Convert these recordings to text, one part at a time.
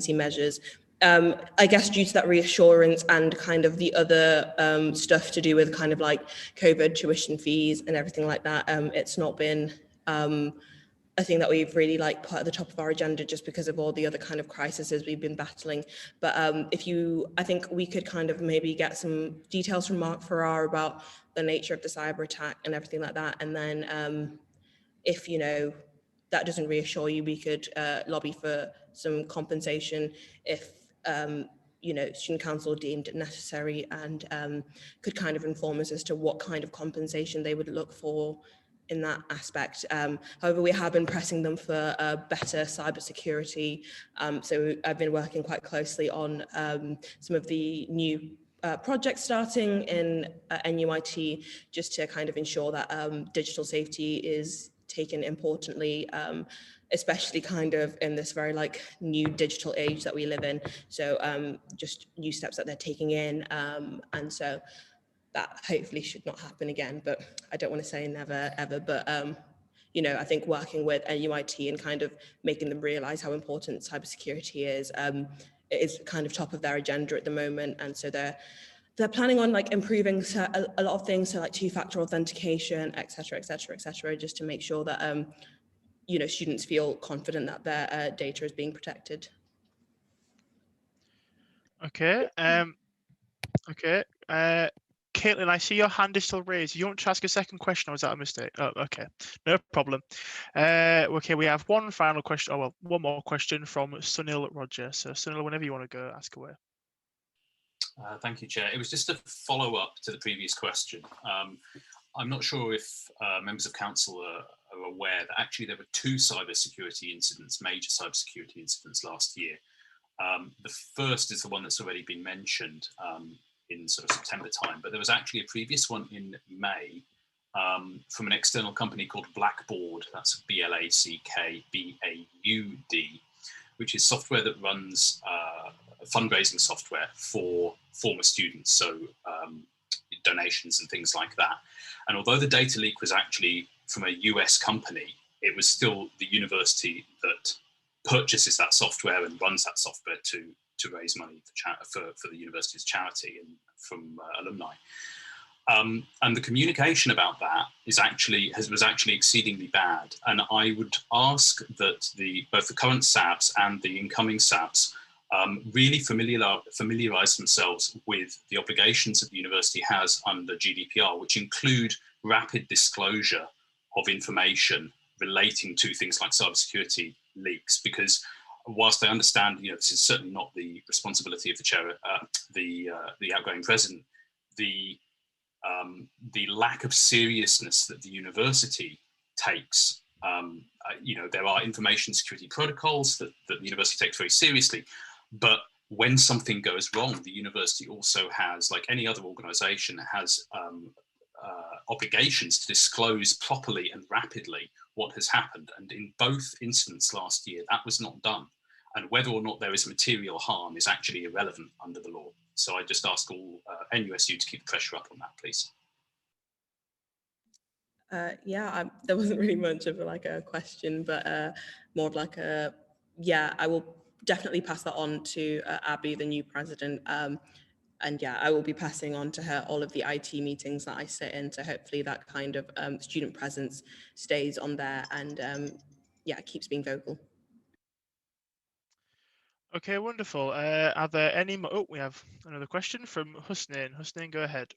measures. I guess due to that reassurance and kind of the other stuff to do with kind of like COVID tuition fees and everything like that, it's not been a thing that we've really like put at the top of our agenda just because of all the other kind of crises we've been battling. But I think we could kind of maybe get some details from Mark Farrar about the nature of the cyber attack and everything like that. And then if, that doesn't reassure you, we could lobby for some compensation if, Student Council deemed it necessary, and could kind of inform us as to what kind of compensation they would look for in that aspect. However, we have been pressing them for better cybersecurity. So I've been working quite closely on some of the new projects starting in NUIT, just to kind of ensure that digital safety is taken importantly, especially kind of in this very like new digital age that we live in. So just new steps that they're taking in. And so that hopefully should not happen again, but I don't want to say never ever, but I think working with NUIT and kind of making them realize how important cybersecurity is, it is kind of top of their agenda at the moment. And so they're planning on like improving a lot of things, so like two-factor authentication, et cetera, just to make sure that students feel confident that their data is being protected. Okay. Caitlin, I see your hand is still raised. You want to ask a second question, or was that a mistake? Oh, okay, no problem. Okay, we have one final question. Oh, well, one more question from Sunil Roger. So Sunil, whenever you want to go, ask away. Thank you, Chair. It was just a follow-up to the previous question. I'm not sure if members of council are aware that actually there were two cybersecurity incidents, major cybersecurity incidents last year. The first is the one that's already been mentioned in sort of September time, but there was actually a previous one in May from an external company called Blackbaud. That's BLACKBAUD, which is software that runs fundraising software for former students, so donations and things like that. And although the data leak was actually from a US company, it was still the university that purchases that software and runs that software to raise money for the university's charity and from alumni. And the communication about that was actually exceedingly bad. And I would ask that both the current SABs and the incoming SABs really familiarise themselves with the obligations that the university has under GDPR, which include rapid disclosure of information relating to things like cybersecurity leaks. Because whilst I understand, this is certainly not the responsibility of the chair, the outgoing president, the lack of seriousness that the university takes. There are information security protocols that the university takes very seriously, but when something goes wrong, the university also has, like any other organisation, has obligations to disclose properly and rapidly what has happened. And in both incidents last year, that was not done. And whether or not there is material harm is actually irrelevant under the law. So I just ask all NUSU to keep the pressure up on that, please. There wasn't really much of like a question, but more of like I will definitely pass that on to Abby, the new president. And I will be passing on to her all of the IT meetings that I sit in. So hopefully that kind of student presence stays on there and keeps being vocal. Okay, wonderful. Are there any more? Oh, we have another question from Husnain. Husnain, go ahead.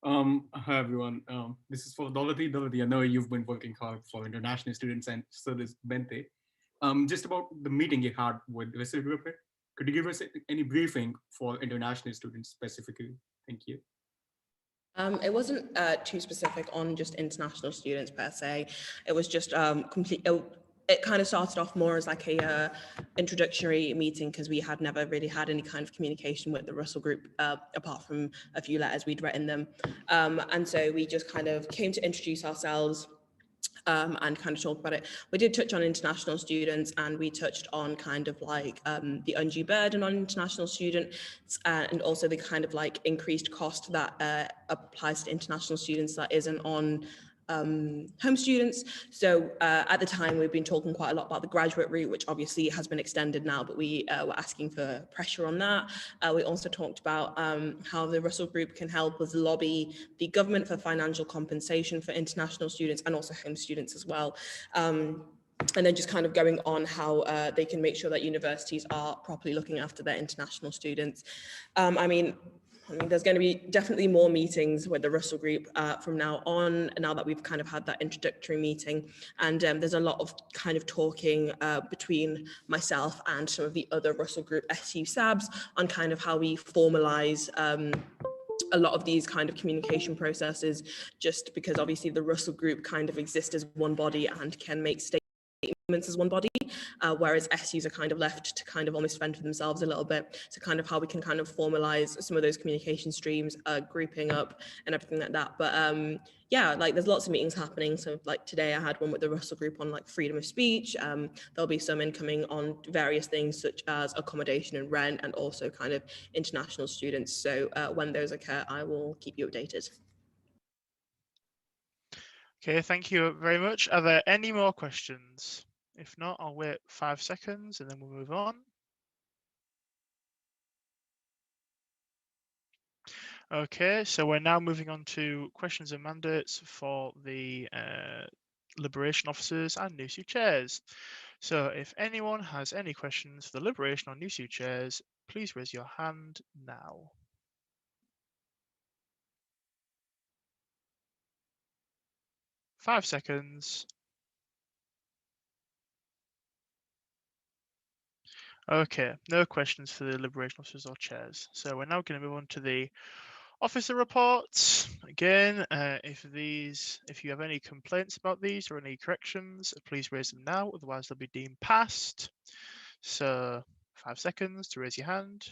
Hi everyone. This is for Dolati. Dolati, I know you've been working hard for international students, and so does Bente. Just about the meeting you had with Western Europe, could you give us any briefing for international students specifically? Thank you. It wasn't too specific on just international students per se. It was just it kind of started off more as like a introductory meeting, because we had never really had any kind of communication with the Russell Group apart from a few letters we'd written them. And so we just kind of came to introduce ourselves and kind of talk about it. We did touch on international students, and we touched on kind of like the undue burden on international students, and also the kind of like increased cost that applies to international students that isn't on home students. So at the time, we've been talking quite a lot about the graduate route, which obviously has been extended now, but we were asking for pressure on that. We also talked about how the Russell Group can help us lobby the government for financial compensation for international students and also home students as well. And then just kind of going on how they can make sure that universities are properly looking after their international students. I mean, there's going to be definitely more meetings with the Russell Group from now on, now that we've kind of had that introductory meeting. And there's a lot of kind of talking between myself and some of the other Russell Group SU SABs on kind of how we formalise a lot of these kind of communication processes, just because obviously the Russell Group kind of exists as one body and can make statements as one body, whereas SUs are kind of left to kind of almost fend for themselves a little bit. So kind of how we can kind of formalize some of those communication streams, grouping up and everything like that. But yeah, like there's lots of meetings happening. So like today I had one with the Russell Group on like freedom of speech. There'll be some incoming on various things such as accommodation and rent, and also kind of international students. So when those occur, I will keep you updated. Okay, thank you very much. Are there any more questions? If not, I'll wait 5 seconds and then we'll move on. Okay, so we're now moving on to questions and mandates for the Liberation Officers and NUSU chairs. So if anyone has any questions for the Liberation or NUSU chairs, please raise your hand now. Five seconds. Okay, no questions for the Liberation Officers or chairs. So we're now going to move on to the officer reports. Again, if you have any complaints about these or any corrections, please raise them now, otherwise they'll be deemed passed. So 5 seconds to raise your hand.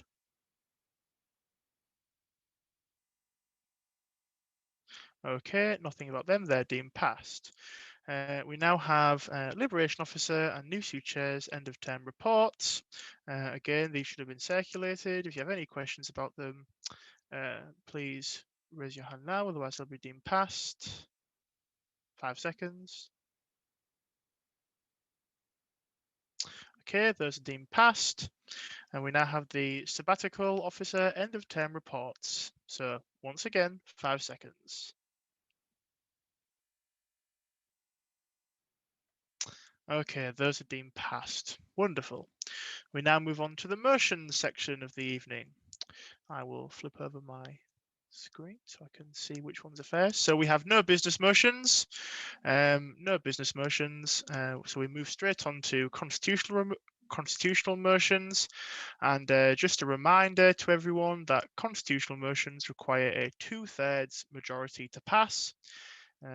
Okay, nothing about them, they're deemed passed. We now have Liberation Officer and NUSU chairs end of term reports. Again, these should have been circulated. If you have any questions about them, please raise your hand now, otherwise they'll be deemed passed. 5 seconds. Okay, those are deemed passed. And we now have the Sabbatical Officer end of term reports. So once again, 5 seconds. Okay, those are deemed passed. Wonderful. We now move on to the motions section of the evening. I will flip over my screen so I can see which ones are first. So we have no business motions. No business motions. So we move straight on to constitutional motions. And just a reminder to everyone that constitutional motions require a 2/3 majority to pass.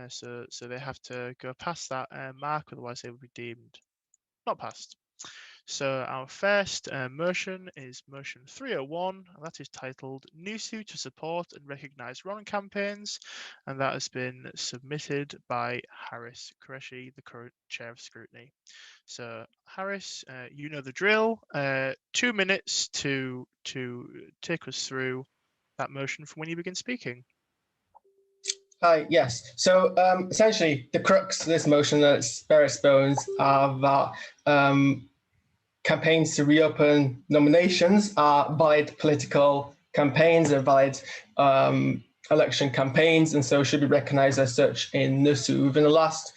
So they have to go past that mark, otherwise they will be deemed not passed. So our first motion is motion 301, and that is titled NUSU to support and recognise RON campaigns, and that has been submitted by Harris Qureshi, the current chair of scrutiny. So Harris, you know the drill. 2 minutes to take us through that motion from when you begin speaking. Hi, yes. So essentially, the crux of this motion that it's bare bones are that campaigns to reopen nominations are valid political campaigns, are valid election campaigns, and so should be recognised as such in NUSU. Within the last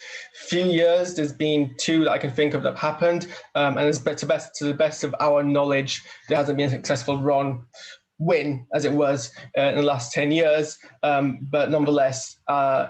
few years, there's been 2 that I can think of that have happened, and to the best of our knowledge, there hasn't been a successful RON win as it was in the last 10 years, but nonetheless,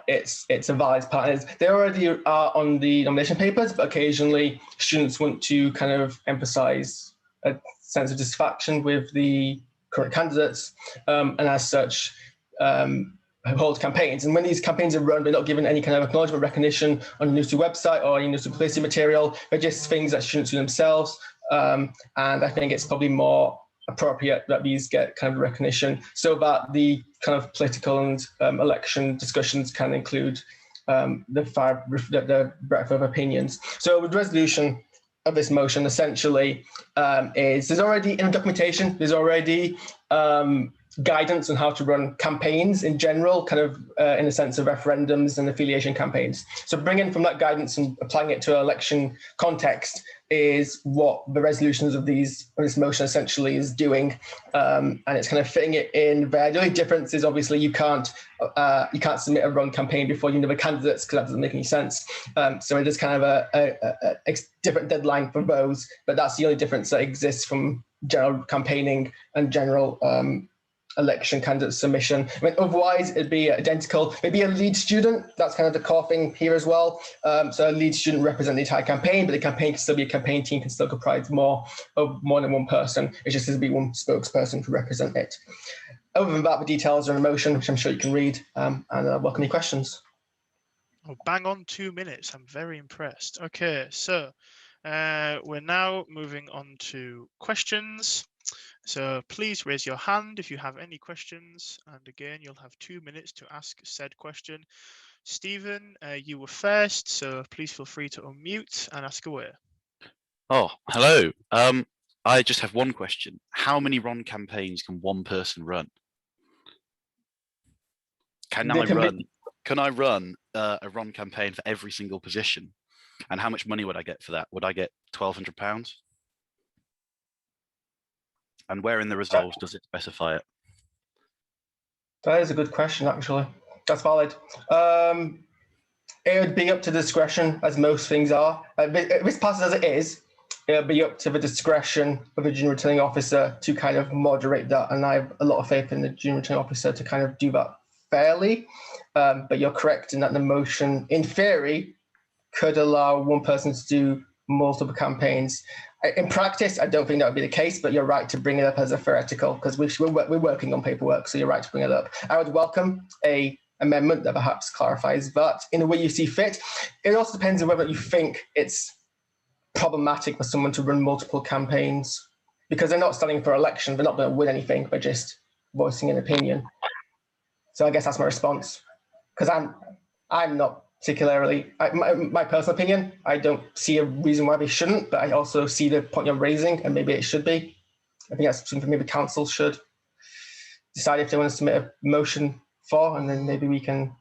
it's a valid part. They already are on the nomination papers, but occasionally students want to kind of emphasize a sense of dissatisfaction with the current candidates, and as such, hold campaigns. And when these campaigns are run, they're not given any kind of acknowledgement, recognition on the NUSU website or any NUSU publicity material. They're just things that students do themselves, and I think it's probably more appropriate that these get kind of recognition so that the kind of political and election discussions can include the breadth of opinions. So the resolution of this motion essentially is there's already in the documentation, there's already guidance on how to run campaigns in general, kind of in the sense of referendums and affiliation campaigns. So bringing from that guidance and applying it to an election context is what the resolutions of this motion essentially is doing, and it's kind of fitting it in there. The only difference is obviously you can't submit a run campaign before you know the candidates, because that doesn't make any sense. So it is kind of a different deadline for those, but that's the only difference that exists from general campaigning and general election candidate submission. I mean, otherwise it'd be identical. Maybe a lead student, that's kind of the core thing here as well. So a lead student represents the entire campaign, but the campaign can still be a campaign team, can still comprise more than one person. It just has to be one spokesperson to represent it. Other than that, the details are in the motion, which I'm sure you can read, and welcome any questions. Oh, bang on 2 minutes. I'm very impressed. Okay, so we're now moving on to questions. So please raise your hand if you have any questions. And again, you'll have 2 minutes to ask said question. Stephen, you were first, so please feel free to unmute and ask away. Oh, hello. I just have one question. How many run campaigns can one person run? Can I run a run campaign for every single position? And how much money would I get for that? Would I get £1,200? And where in the results does it specify it? That is a good question, actually. That's valid. It would be up to discretion, as most things are. If it's passed as it is, it'll be up to the discretion of the junior returning officer to kind of moderate that. And I have a lot of faith in the junior returning officer to kind of do that fairly. But you're correct in that the motion, in theory, could allow one person to do multiple campaigns. In practice, I don't think that would be the case, but you're right to bring it up as a theoretical, because we're working on paperwork, so you're right to bring it up. I would welcome a amendment that perhaps clarifies that in a way you see fit. It also depends on whether you think it's problematic for someone to run multiple campaigns, because they're not standing for election, they're not going to win anything, they're just voicing an opinion. So I guess that's my response, because I'm not particularly, my personal opinion, I don't see a reason why they shouldn't, but I also see the point you're raising, and maybe it should be. I think that's something maybe council should decide if they want to submit a motion for, and then maybe we can.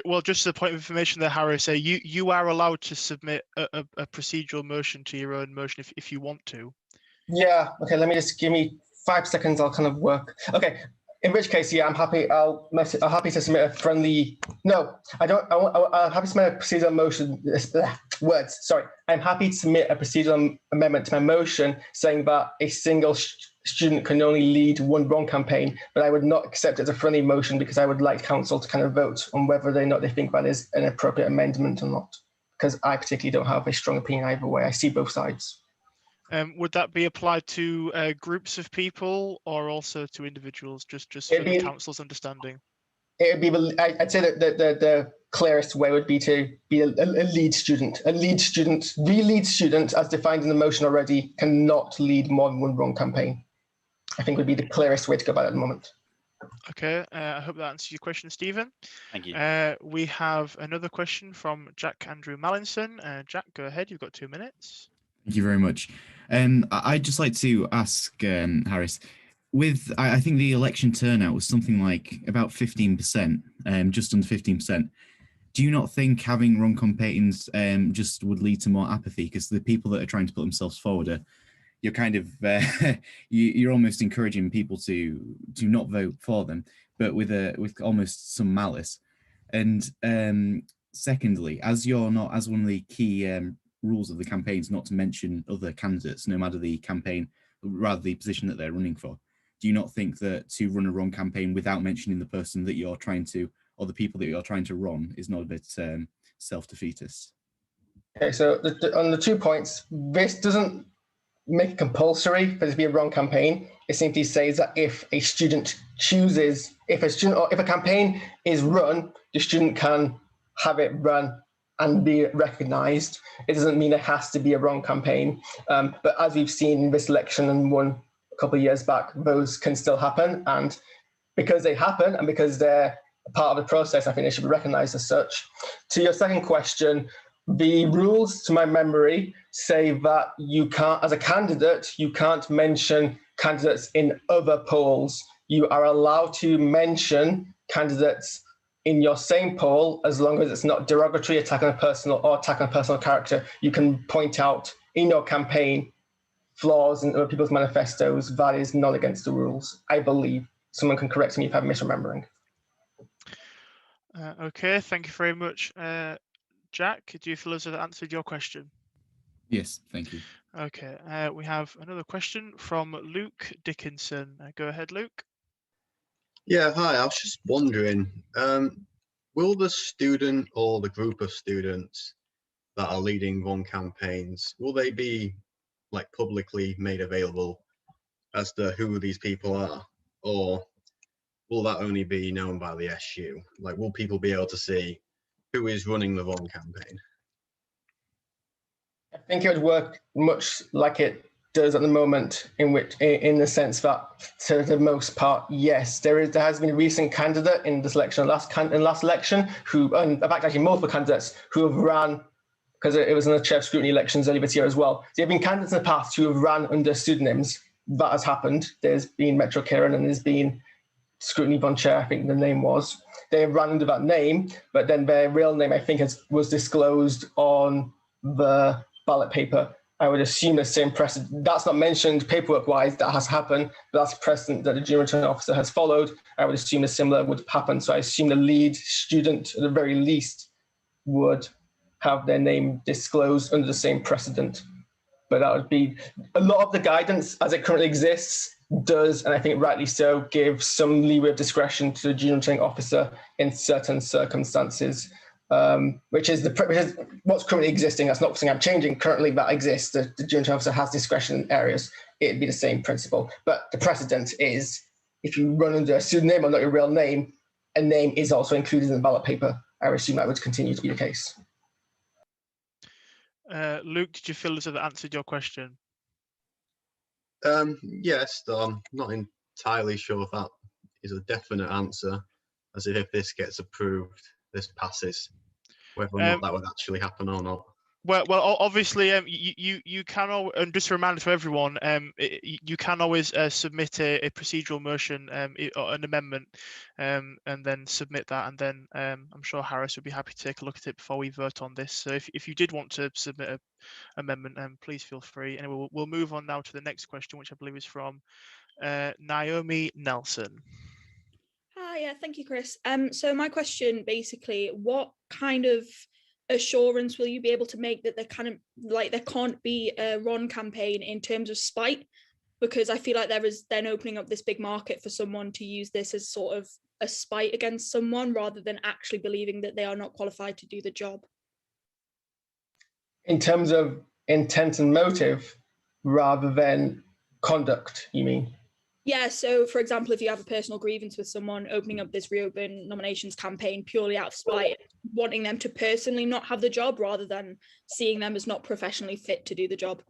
Well, just a point of information there, Harry, say you are allowed to submit a procedural motion to your own motion if you want to. Yeah, okay, give me 5 seconds, I'll kind of work. Okay. In which case, yeah, I'm happy. I'm happy to submit a friendly. No, I don't. I'm happy to submit a procedural motion. Words. Sorry. I'm happy to submit a procedural amendment to my motion saying that a single student can only lead one wrong campaign, but I would not accept it as a friendly motion because I would like council to kind of vote on whether or not they think that is an appropriate amendment or not. Because I particularly don't have a strong opinion either way. I see both sides. Would that be applied to groups of people or also to individuals, just for the council's understanding? It would be, I'd say that the clearest way would be to be a lead student. The lead student, as defined in the motion already, cannot lead more than one wrong campaign. I think would be the clearest way to go about it at the moment. Okay, I hope that answers your question, Stephen. Thank you. We have another question from Jack Andrew Mallinson. Jack, go ahead, you've got 2 minutes. Thank you very much. I'd just like to ask Harris, I think the election turnout was something like about 15%, just under 15%. Do you not think having run campaigns just would lead to more apathy? Because the people that are trying to put themselves forward, you're kind of you're almost encouraging people to not vote for them, but with almost some malice. And secondly, as one of the key rules of the campaign is not to mention other candidates, no matter the campaign, rather the position that they're running for. Do you not think that to run a wrong campaign without mentioning the person that you're trying to, or the people that you're trying to run, is not a bit self-defeatist? Okay, so on the 2 points, this doesn't make it compulsory for this to be a wrong campaign. It simply says that if a student chooses, if a campaign is run, the student can have it run and be recognised. It doesn't mean it has to be a wrong campaign. But as we've seen in this election and one a couple of years back, those can still happen. And because they happen and because they're a part of the process, I think they should be recognised as such. To your second question, the rules, to my memory, say that you can't, as a candidate, you can't mention candidates in other polls. You are allowed to mention candidates in your same poll as long as it's not derogatory, attack on a personal character. You can point out in your campaign flaws in other people's manifestos. That is not against the rules, I believe. Someone can correct me if I'm misremembering. Okay, thank you very much. Jack, do you feel as though that answered your question? Yes, thank you. Okay, we have another question from Luke Dickinson. Go ahead, Luke. Yeah, hi. I was just wondering, will the student or the group of students that are leading Run campaigns, will they be like publicly made available as to who these people are, or will that only be known by the SU? Like, will people be able to see who is running the Run campaign? I think it would work much like it does at the moment, in the sense that, to the most part, yes, there has been a recent candidate in this election, last election, who, in fact, actually multiple candidates who have ran, because it was in the chair of scrutiny elections earlier this year as well. There have been candidates in the past who have ran under pseudonyms. That has happened. There's been Metro Kieran and there's been Scrutiny Von Chair, I think the name was. They have run under that name, but then their real name, I think, was disclosed on the ballot paper. I would assume the same precedent. That's not mentioned paperwork-wise, that has happened, but that's precedent that the junior returning officer has followed. I would assume a similar would happen. So I assume the lead student, at the very least, would have their name disclosed under the same precedent. But that would be, a lot of the guidance as it currently exists does, and I think rightly so, give some leeway of discretion to the junior returning officer in certain circumstances. Which is what's currently existing. That's not something I'm changing. Currently, that exists. The junior returning officer has discretion in areas. It'd be the same principle. But the precedent is, if you run under a pseudonym or not your real name, a name is also included in the ballot paper. I would assume that would continue to be the case. Luke, did you feel as though that answered your question? Yes, though I'm not entirely sure if that is a definite answer, as if this gets approved, this passes, whether or not that would actually happen or not. Well, obviously, you can always, and just a reminder to everyone, you can always submit a procedural motion, or an amendment, and then submit that, and then I'm sure Harris would be happy to take a look at it before we vote on this. So if you did want to submit an amendment, please feel free. Anyway, we'll move on now to the next question, which I believe is from Naomi Nelson. Hi, yeah, thank you, Chris. So my question, basically, what kind of assurance will you be able to make that there can't be a Ron campaign in terms of spite? Because I feel like there is then opening up this big market for someone to use this as sort of a spite against someone rather than actually believing that they are not qualified to do the job. In terms of intent and motive rather than conduct, you mean? Yeah, so for example, if you have a personal grievance with someone, opening up this reopen nominations campaign purely out of spite, wanting them to personally not have the job rather than seeing them as not professionally fit to do the job.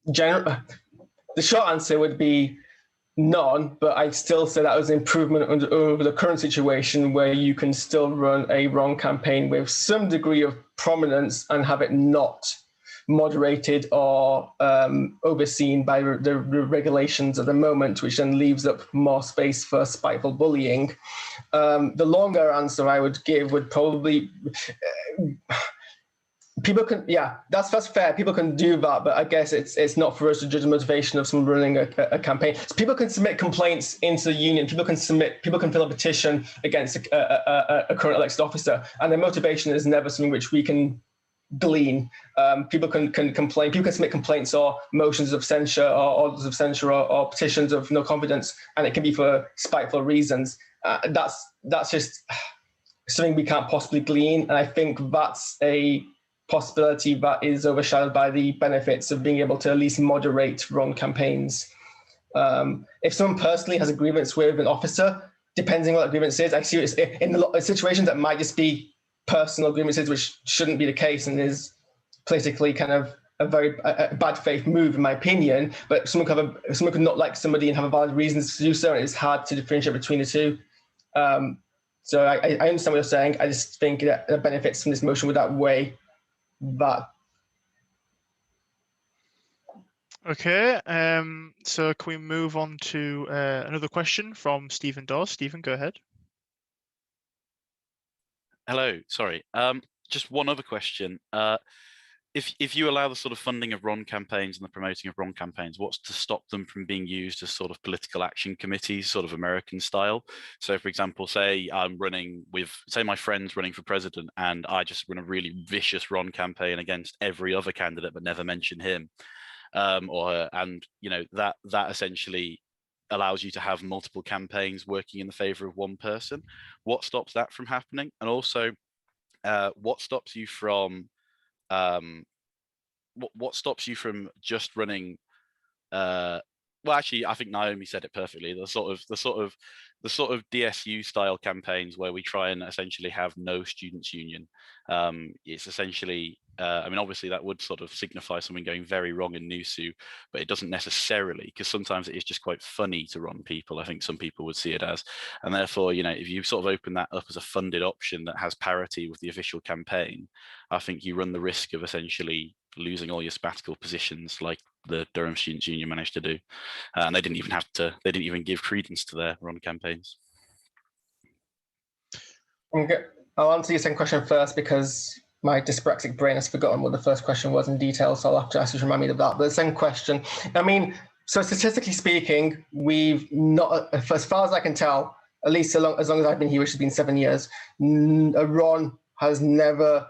The short answer would be none, but I'd still say that was an improvement over the current situation where you can still run a wrong campaign with some degree of prominence and have it not moderated or overseen by the regulations at the moment, which then leaves up more space for spiteful bullying. The longer answer I would give would probably, people can, yeah, that's fair. People can do that, but I guess it's not for us to judge the motivation of someone running a campaign. So people can submit complaints into the union. People can fill a petition against a current elected officer, and their motivation is never something which we can glean. People can complain. People can submit complaints or motions of censure or orders of censure or petitions of no confidence, and it can be for spiteful reasons. That's just something we can't possibly glean, and I think that's a possibility that is overshadowed by the benefits of being able to at least moderate wrong campaigns. If someone personally has a grievance with an officer, depending on what the grievance is, I see it's in situations that might just be personal grievances, which shouldn't be the case and is politically kind of a very bad faith move, in my opinion. But someone could not like somebody and have a valid reason to do so, and it's hard to differentiate between the two. So I understand what you're saying. I just think that the benefits from this motion would outweigh that. Okay, so can we move on to another question from Stephen Dawes? Stephen, go ahead. Hello, sorry. Just one other question. If you allow the sort of funding of Ron campaigns and the promoting of Ron campaigns, what's to stop them from being used as sort of political action committees, sort of American style? So, for example, say I'm running with, say my friend's running for president, and I just run a really vicious Ron campaign against every other candidate, but never mention him. And you know that essentially allows you to have multiple campaigns working in the favor of one person. What stops that from happening? And also, what stops you from what stops you from just running? Well, actually, I think Naomi said it perfectly. The sort of DSU style campaigns where we try and essentially have no students' union. It's essentially, I mean, obviously that would sort of signify something going very wrong in NUSU, but it doesn't necessarily, because sometimes it is just quite funny to run people. I think some people would see it as, and therefore, you know, if you sort of open that up as a funded option that has parity with the official campaign, I think you run the risk of essentially losing all your sabbatical positions like the Durham Students' Union managed to do. And they didn't even give credence to their Ron campaigns. Okay, I'll answer your second question first because my dyspraxic brain has forgotten what the first question was in detail, so I'll have to ask you to remind me of that. But the second question, I mean, so statistically speaking, we've not, as far as I can tell, at least as long as I've been here, which has been 7 years, a Ron has never,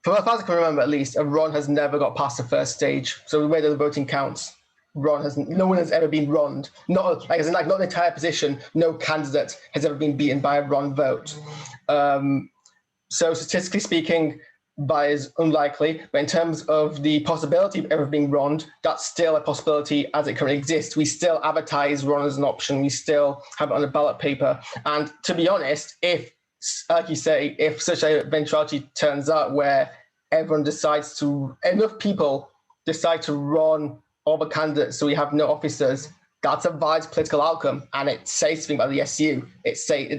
for as far as I can remember at least, a Ron has never got past the first stage. So the way that the voting counts, no one has ever been Ron'd. Not like not the entire position, no candidate has ever been beaten by a Ron vote. So statistically speaking, that is unlikely, but in terms of the possibility of ever being Ron'd, that's still a possibility as it currently exists. We still advertise Ron as an option. We still have it on a ballot paper. And to be honest, if, like you say, if such a eventuality turns out where enough people decide to run all the candidates so we have no officers, that's a valid political outcome, and it says something about the SU.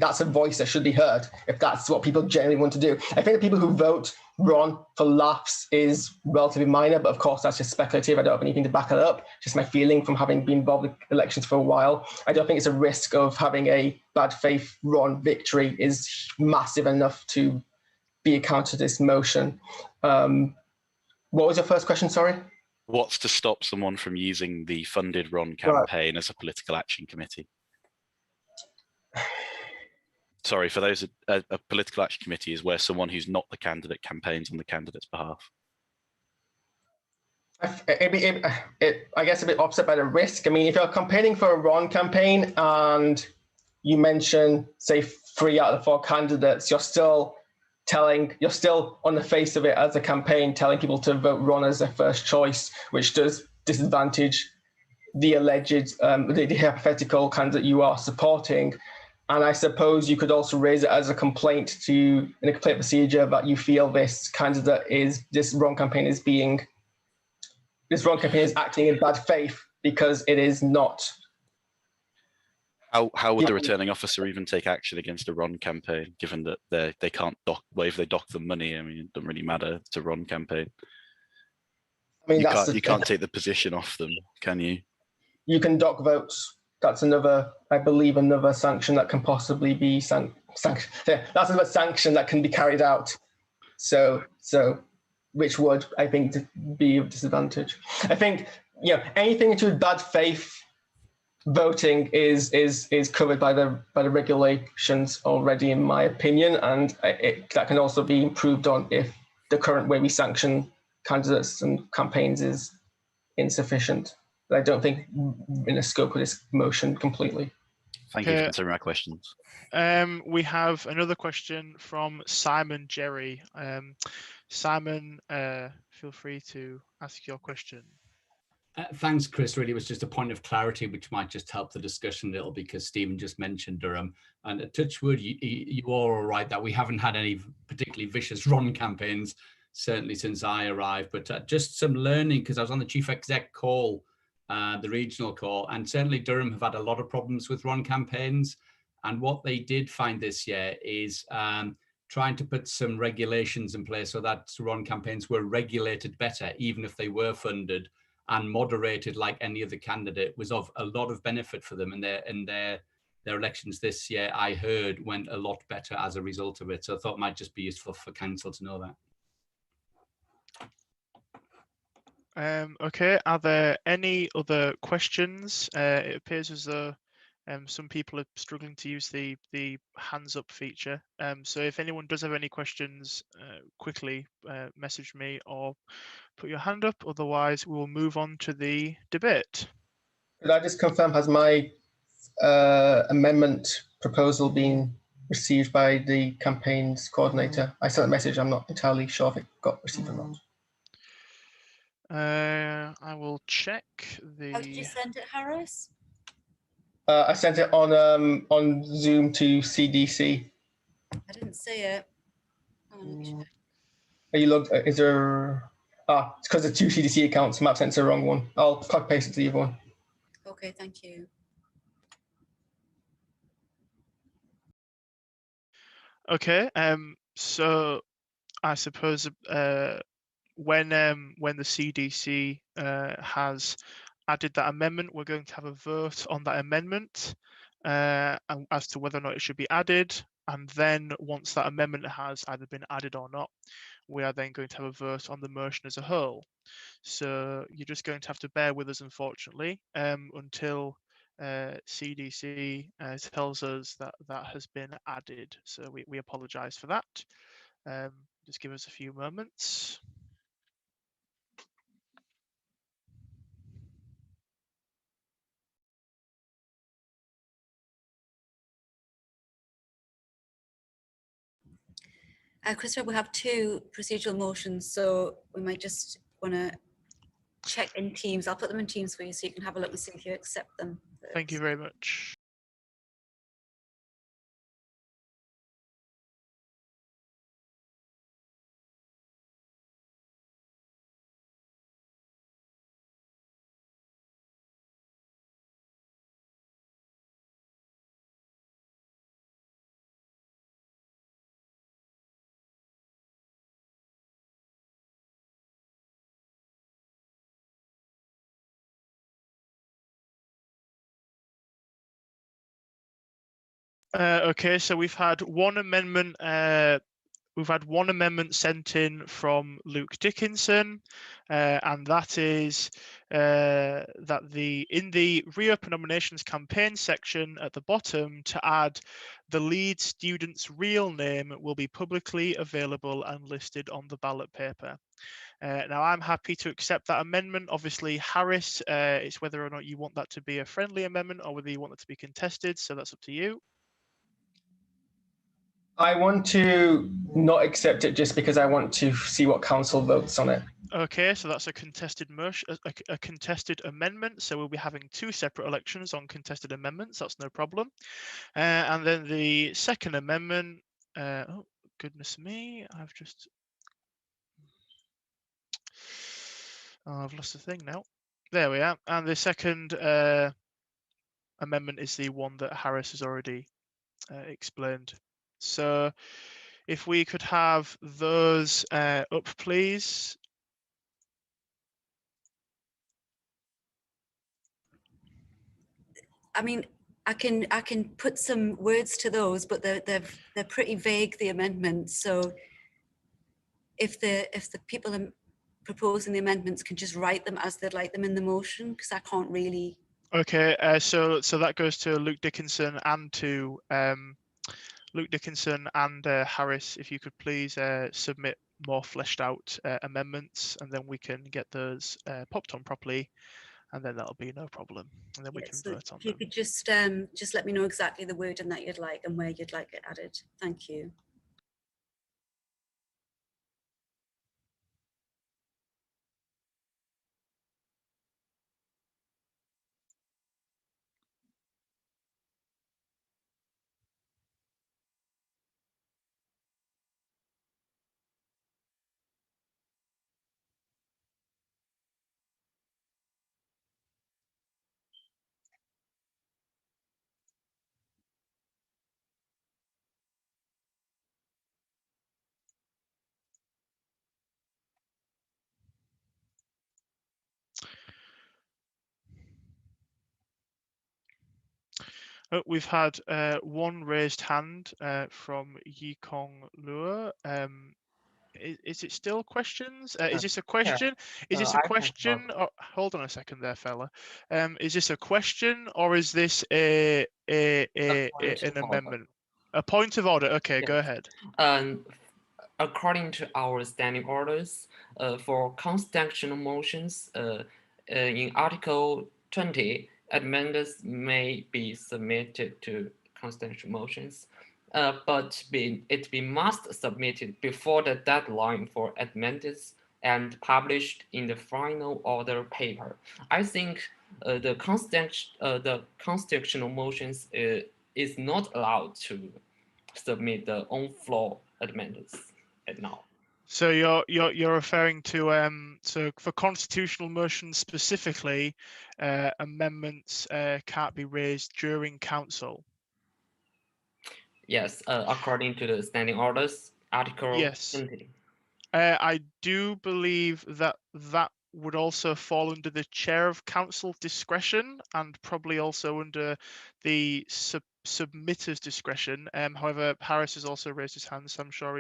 That's a voice that should be heard if that's what people generally want to do. I think the people who vote Ron for laughs is relatively minor, but of course that's just speculative. I don't have anything to back it up. Just my feeling from having been involved with elections for a while. I don't think it's a risk of having a bad faith Ron victory is massive enough to be a counter to this motion. What was your first question, sorry? What's to stop someone from using the funded Ron campaign as a political action committee? Sorry, for those, a political action committee is where someone who's not the candidate campaigns on the candidate's behalf. I guess a bit offset by the risk. I mean, if you're campaigning for a Ron campaign and you mention, say, 3 out of the 4 candidates, you're still on the face of it as a campaign telling people to vote Ron as their first choice, which does disadvantage the alleged, the hypothetical candidate you are supporting. And I suppose you could also raise it as a complaint in a complaint procedure that you feel this Ron campaign is acting in bad faith because it is not. How would the returning officer even take action against a Ron campaign, given that they can't if they dock the money? I mean, it doesn't really matter. It's a Ron campaign. I mean, you can't take the position off them, can you? You can dock votes. That's I believe, another sanction that can possibly be that's another sanction that can be carried out. So which would, I think, be of disadvantage. I think, anything to do with bad faith voting is covered by the regulations already, in my opinion, and that can also be improved on if the current way we sanction candidates and campaigns is insufficient. But I don't think in the scope of this motion completely. Thank you for answering my questions. We have another question from Simon Jerry. Simon, feel free to ask your question. Thanks, Chris. Really, it was just a point of clarity, which might just help the discussion a little, because Stephen just mentioned Durham. And at Touchwood, you are all right that we haven't had any particularly vicious Ron campaigns, certainly since I arrived. But just some learning, because I was on the chief exec call, the regional call, and certainly Durham have had a lot of problems with Ron campaigns. And what they did find this year is trying to put some regulations in place so that run campaigns were regulated better, even if they were funded and moderated like any other candidate, was of a lot of benefit for them. And their elections this year, I heard, went a lot better as a result of it. So I thought it might just be useful for council to know that. Okay, are there any other questions? It appears as though some people are struggling to use the hands up feature. So if anyone does have any questions, quickly message me or put your hand up. Otherwise, we will move on to the debate. Could I just confirm, has my amendment proposal been received by the campaigns coordinator? I sent a message. I'm not entirely sure if it got received or not. I will check the. How did you send it, Harris? I sent it on Zoom to CDC. I didn't see it. Oh, let me check. Are you logged? Is there? It's because the two CDC accounts. Map sent the wrong one. I'll copy paste it to the other one. Okay, thank you. Okay. So I suppose when the CDC has added that amendment, we're going to have a vote on that amendment as to whether or not it should be added. And then once that amendment has either been added or not, we are then going to have a vote on the motion as a whole. So you're just going to have to bear with us, unfortunately, until CDC tells us that that has been added. So we apologise for that. Just give us a few moments. Christopher, we have two procedural motions, so we might just want to check in Teams. I'll put them in Teams for you so you can have a look and see if you accept them. Thank you very much. Okay, so we've had one amendment. We've had one amendment sent in from Luke Dickinson, and that is that in the reopen nominations campaign section at the bottom to add the lead student's real name will be publicly available and listed on the ballot paper. Now, I'm happy to accept that amendment. Obviously, Harris, it's whether or not you want that to be a friendly amendment or whether you want it to be contested, so that's up to you. I want to not accept it just because I want to see what council votes on it. Okay, so that's a contested motion, a contested amendment. So we'll be having two separate elections on contested amendments. That's no problem. And then the second amendment. Oh goodness me! I've lost the thing now. There we are. And the second amendment is the one that Harris has already explained. So if we could have those up, please. I mean, I can put some words to those, but they're pretty vague, the amendments. So if the people proposing the amendments can just write them as they'd like them in the motion, because I can't really. Okay, so that goes to Luke Dickinson and to Harris. If you could please submit more fleshed out amendments, and then we can get those popped on properly, and then that'll be no problem, and then we can vote on them. If you could just let me know exactly the wording that you'd like and where you'd like it added. Thank you. Oh, we've had one raised hand from Yikong Lua. Is it still questions? Is this a question? Is this a question? Or, hold on a second there, fella. Is this a question or is this an amendment? A point of order. Okay, go ahead. According to our standing orders, for constitutional motions, in Article 20, amendments may be submitted to constitutional motions, but it must submitted before the deadline for amendments and published in the final order paper. I think the constitutional motions is not allowed to submit the on-floor amendments at now. So you're referring to so for constitutional motions specifically, amendments can't be raised during council. Yes, according to the standing orders, Article Yes. 20. I do believe that that would also fall under the chair of council discretion and probably also under the submitter's discretion. However, Harris has also raised his hand, so I'm sure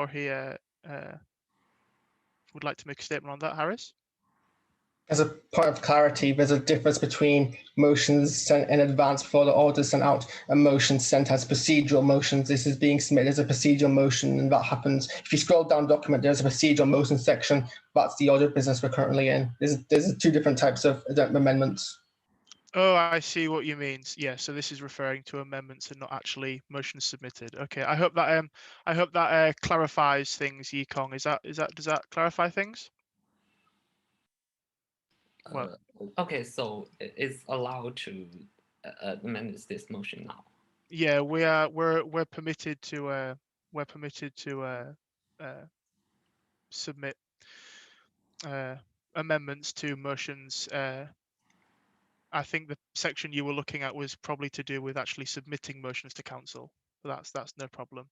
he would like to make a statement on that. Harris? As a point of clarity, there's a difference between motions sent in advance before the order is sent out and motions sent as procedural motions. This is being submitted as a procedural motion, and that happens. If you scroll down the document, there's a procedural motion section. That's the order of business we're currently in. There's two different types of amendments. Oh, I see what you mean. Yeah, so this is referring to amendments and not actually motions submitted. Okay, I hope that clarifies things, Yikong. Does that clarify things? Well, okay, so it's allowed to amend this motion now. Yeah, we're permitted to submit amendments to motions. I think the section you were looking at was probably to do with actually submitting motions to council. But that's no problem.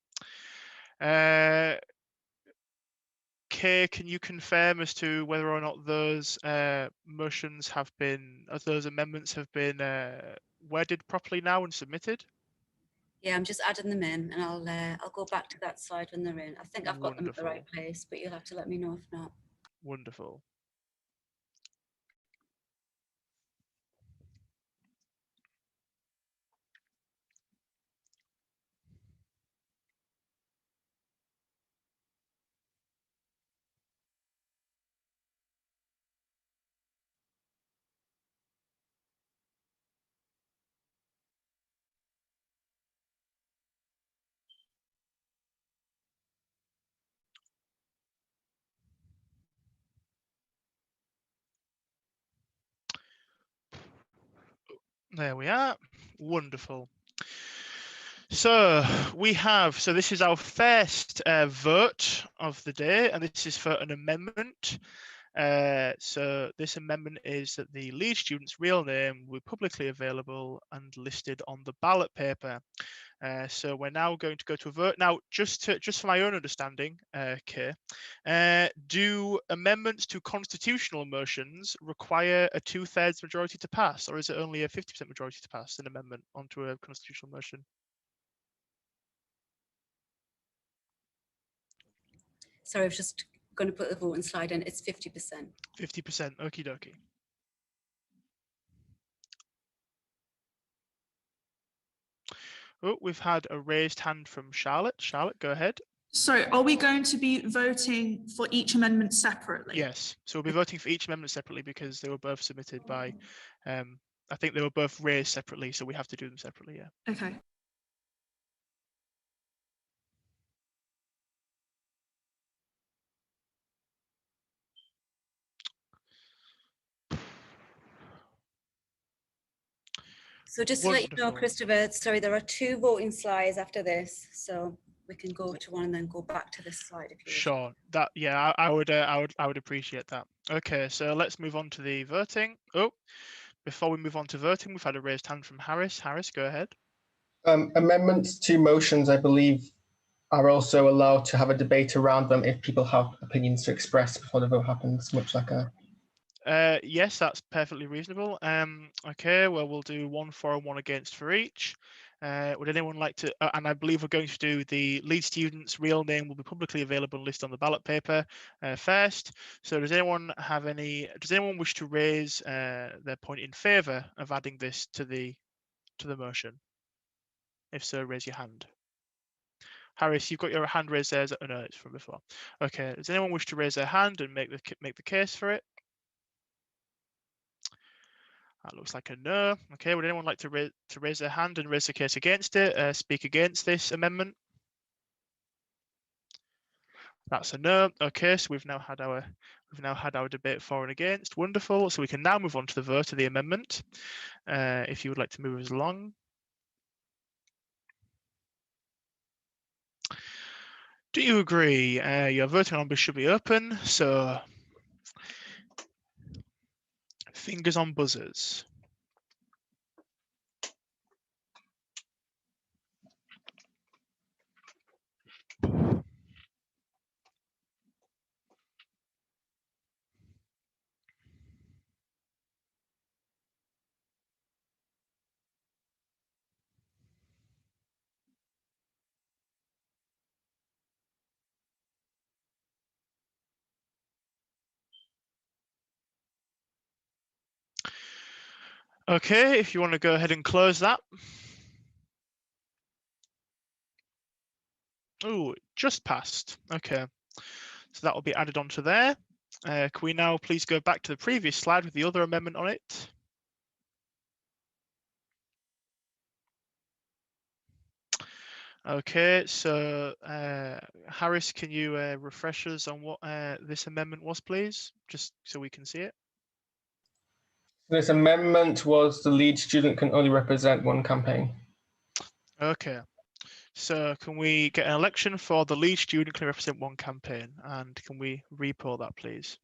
Kay, can you confirm as to whether or not those motions have been, as those amendments have been worded properly now and submitted? Yeah, I'm just adding them in, and I'll go back to that slide when they're in. I think I've got them at the right place, but you'll have to let me know if not. Wonderful. There we are. Wonderful. So we have, so this is our first vote of the day, and this is for an amendment. So this amendment is that the lead student's real name will be publicly available and listed on the ballot paper. So we're now going to go to a vote. Now, just for my own understanding, Kay, do amendments to constitutional motions require a 2/3 majority to pass, or is it only a 50% majority to pass an amendment onto a constitutional motion? Sorry, I was just going to put the voting slide in. It's 50%. 50%. Okie dokie. Oh, we've had a raised hand from Charlotte. Charlotte, go ahead. So are we going to be voting for each amendment separately? Yes. So we'll be voting for each amendment separately because they were both submitted by, I think they were both raised separately, so we have to do them separately, yeah. Okay. So just to let you know, Christopher, sorry, there are 2 voting slides after this, so we can go to one and then go back to this slide if you Sure. That, yeah, I would appreciate that. Okay, so let's move on to the voting. Oh, before we move on to voting, we've had a raised hand from Harris. Harris, go ahead. Amendments to motions, I believe, are also allowed to have a debate around them if people have opinions to express before the vote happens, much like a Yes, that's perfectly reasonable. Okay, well, we'll do 1 for and 1 against for each. Would anyone like to, and I believe we're going to do the lead student's real name will be publicly available and listed on the ballot paper first. So does anyone wish to raise their point in favour of adding this to the motion? If so, raise your hand. Harris, you've got your hand raised there. Oh, no, it's from before. Okay, does anyone wish to raise their hand and make the case for it? That looks like a no. Okay, would anyone like to raise their hand and raise the case against it? Speak against this amendment? That's a no. Okay, so we've now had our debate for and against. Wonderful. So we can now move on to the vote of the amendment. If you would like to move us along. Do you agree? Your voting on this should be open. So fingers on buzzers. Okay, if you want to go ahead and close that. Oh, just passed. Okay, so that will be added onto there. Can we now please go back to the previous slide with the other amendment on it? Okay, so Harris, can you refresh us on what this amendment was, please, just so we can see it? This amendment was the lead student can only represent one campaign. Okay, so can we get an election for the lead student can represent one campaign, and can we repoll that, please?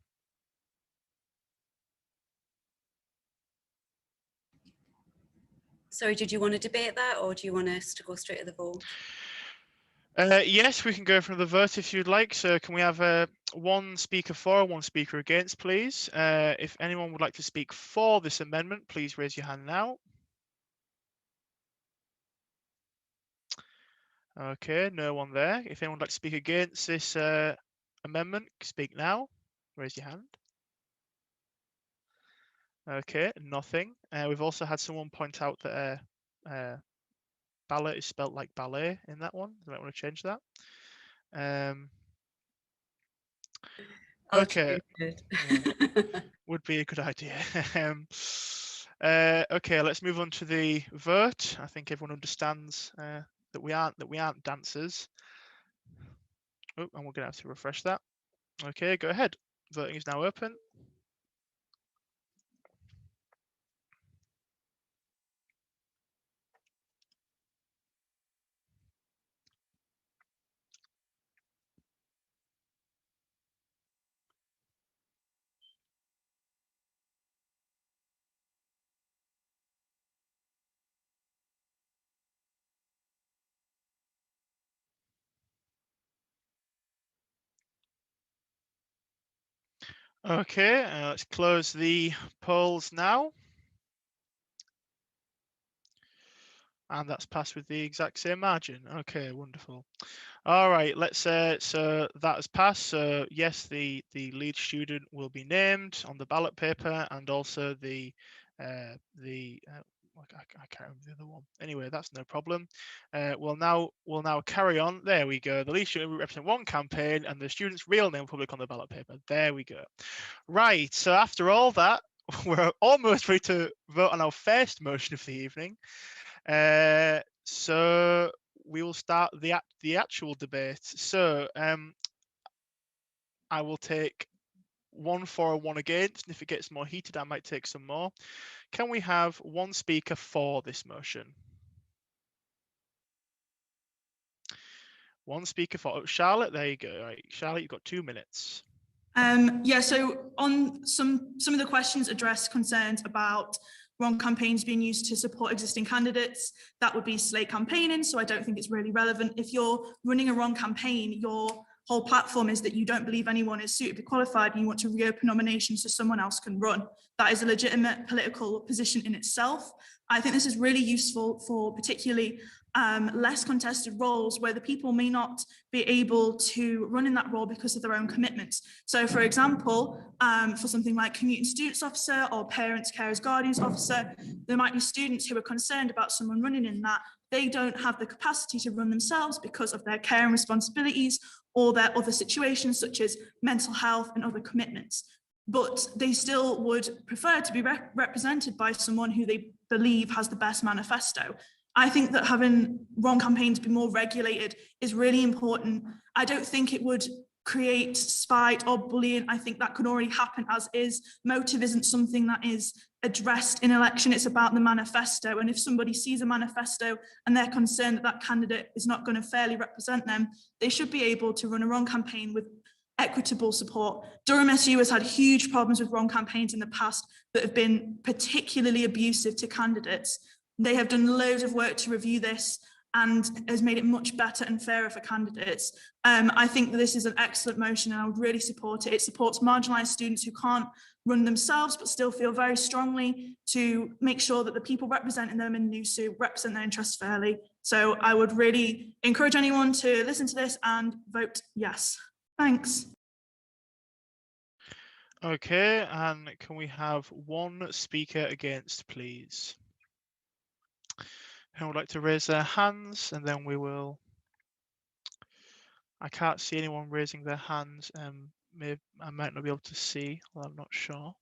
Sorry, did you want to debate that, or do you want us to go straight to the vote? Yes, we can go from the vote if you'd like. So can we have one speaker for, one speaker against, please? If anyone would like to speak for this amendment, please raise your hand now. Okay, no one there. If anyone would like to speak against this amendment, speak now. Raise your hand. Okay, nothing. We've also had someone point out that ballot is spelt like ballet in that one. You might want to change that. Okay, would be a good idea. Okay, let's move on to the vote. I think everyone understands that we aren't dancers. Oh, and we're gonna have to refresh that. Okay, go ahead. Voting is now open. Okay, let's close the polls now. And that's passed with the exact same margin. Okay, wonderful. All right, let's so that has passed. So yes, the lead student will be named on the ballot paper, and also I can't remember the other one. Anyway, that's no problem. We'll now carry on. There we go. The lead student will represent one campaign, and the student's real name public on the ballot paper. There we go. Right. So after all that, we're almost ready to vote on our first motion of the evening. So we will start the actual debate. So I will take 1 for and 1 against, and if it gets more heated, I might take some more. Can we have one speaker for this motion? One speaker for Charlotte. There you go. Right, Charlotte, you've got 2 minutes. Yeah, so on some of the questions addressed concerns about wrong campaigns being used to support existing candidates, that would be slate campaigning, so I don't think it's really relevant. If you're running a wrong campaign, you're whole platform is that you don't believe anyone is suitably qualified and you want to reopen nominations so someone else can run. That is a legitimate political position in itself. I think this is really useful for particularly less contested roles where the people may not be able to run in that role because of their own commitments. So for example, for something like commuting students officer or parents, carers, guardians officer, there might be students who are concerned about someone running in that. They don't have the capacity to run themselves because of their care and responsibilities or their other situations such as mental health and other commitments. But they still would prefer to be represented by someone who they believe has the best manifesto. I think that having wrong campaigns be more regulated is really important. I don't think it would create spite or bullying. I think that could already happen as is. Motive isn't something that is addressed in election, it's about the manifesto. And if somebody sees a manifesto and they're concerned that that candidate is not going to fairly represent them, they should be able to run a wrong campaign with equitable support. Durham SU has had huge problems with wrong campaigns in the past that have been particularly abusive to candidates. They have done loads of work to review this and has made it much better and fairer for candidates. I think that this is an excellent motion and I would really support it. It supports marginalised students who can't run themselves but still feel very strongly to make sure that the people representing them in NUSU represent their interests fairly. So I would really encourage anyone to listen to this and vote yes. Thanks. Okay, and can we have one speaker against, please? Who would like to raise their hands, and then we will. I can't see anyone raising their hands. Maybe I might not be able to see. Well, I'm not sure.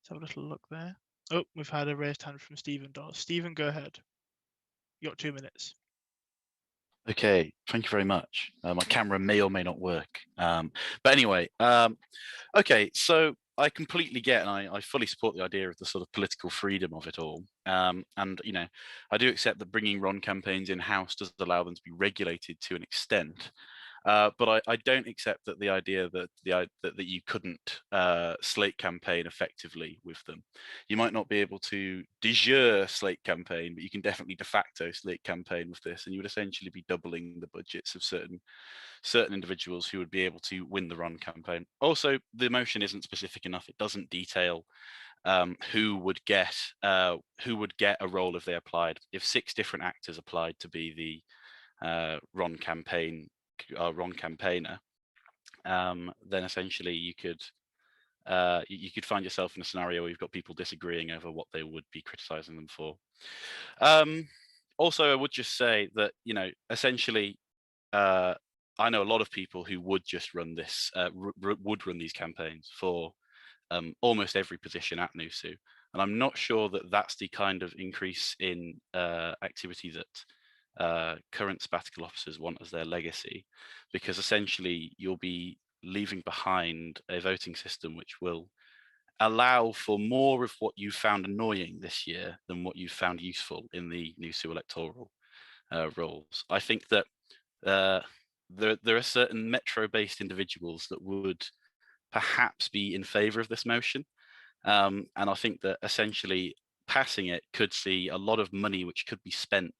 Let's have a little look there. Oh, we've had a raised hand from Stephen Dawes. Stephen, go ahead. You got 2 minutes. Okay, thank you very much. My camera may or may not work. But anyway, okay, so I completely get and I fully support the idea of the sort of political freedom of it all. And, you know, I do accept that bringing Ron campaigns in-house does allow them to be regulated to an extent. But I don't accept that the idea that that you couldn't slate campaign effectively with them. You might not be able to de jure slate campaign, but you can definitely de facto slate campaign with this, and you would essentially be doubling the budgets of certain individuals who would be able to win the Ron campaign. Also, the motion isn't specific enough. It doesn't detail who would get a role if they applied. If 6 different actors applied to be the Ron campaigner, then essentially you could find yourself in a scenario where you've got people disagreeing over what they would be criticizing them for. Also, I would just say that, you know, essentially, I know a lot of people who would just run this, would run these campaigns for almost every position at NUSU, and I'm not sure that that's the kind of increase in activity that current sabbatical officers want as their legacy, because essentially you'll be leaving behind a voting system which will allow for more of what you found annoying this year than what you found useful in the NUSU electoral roles. I think that there are certain metro-based individuals that would perhaps be in favor of this motion, and I think that essentially passing it could see a lot of money which could be spent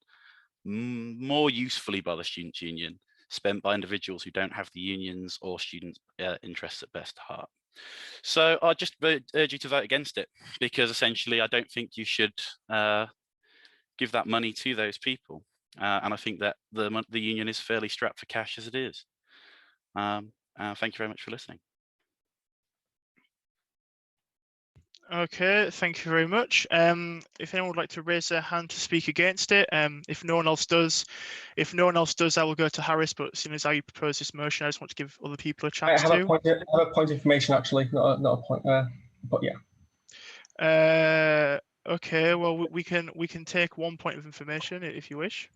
more usefully by the Students' Union, spent by individuals who don't have the unions or students' interests at best heart. So I just urge you to vote against it, because essentially I don't think you should give that money to those people. And I think that the union is fairly strapped for cash as it is. Thank you very much for listening. Okay, thank you very much. If anyone would like to raise their hand to speak against it, if no one else does, I will go to Harris. But as soon as I propose this motion, I just want to give other people a chance I have a point of information, actually, not a point. But yeah. Okay. Well, we can take one point of information if you wish.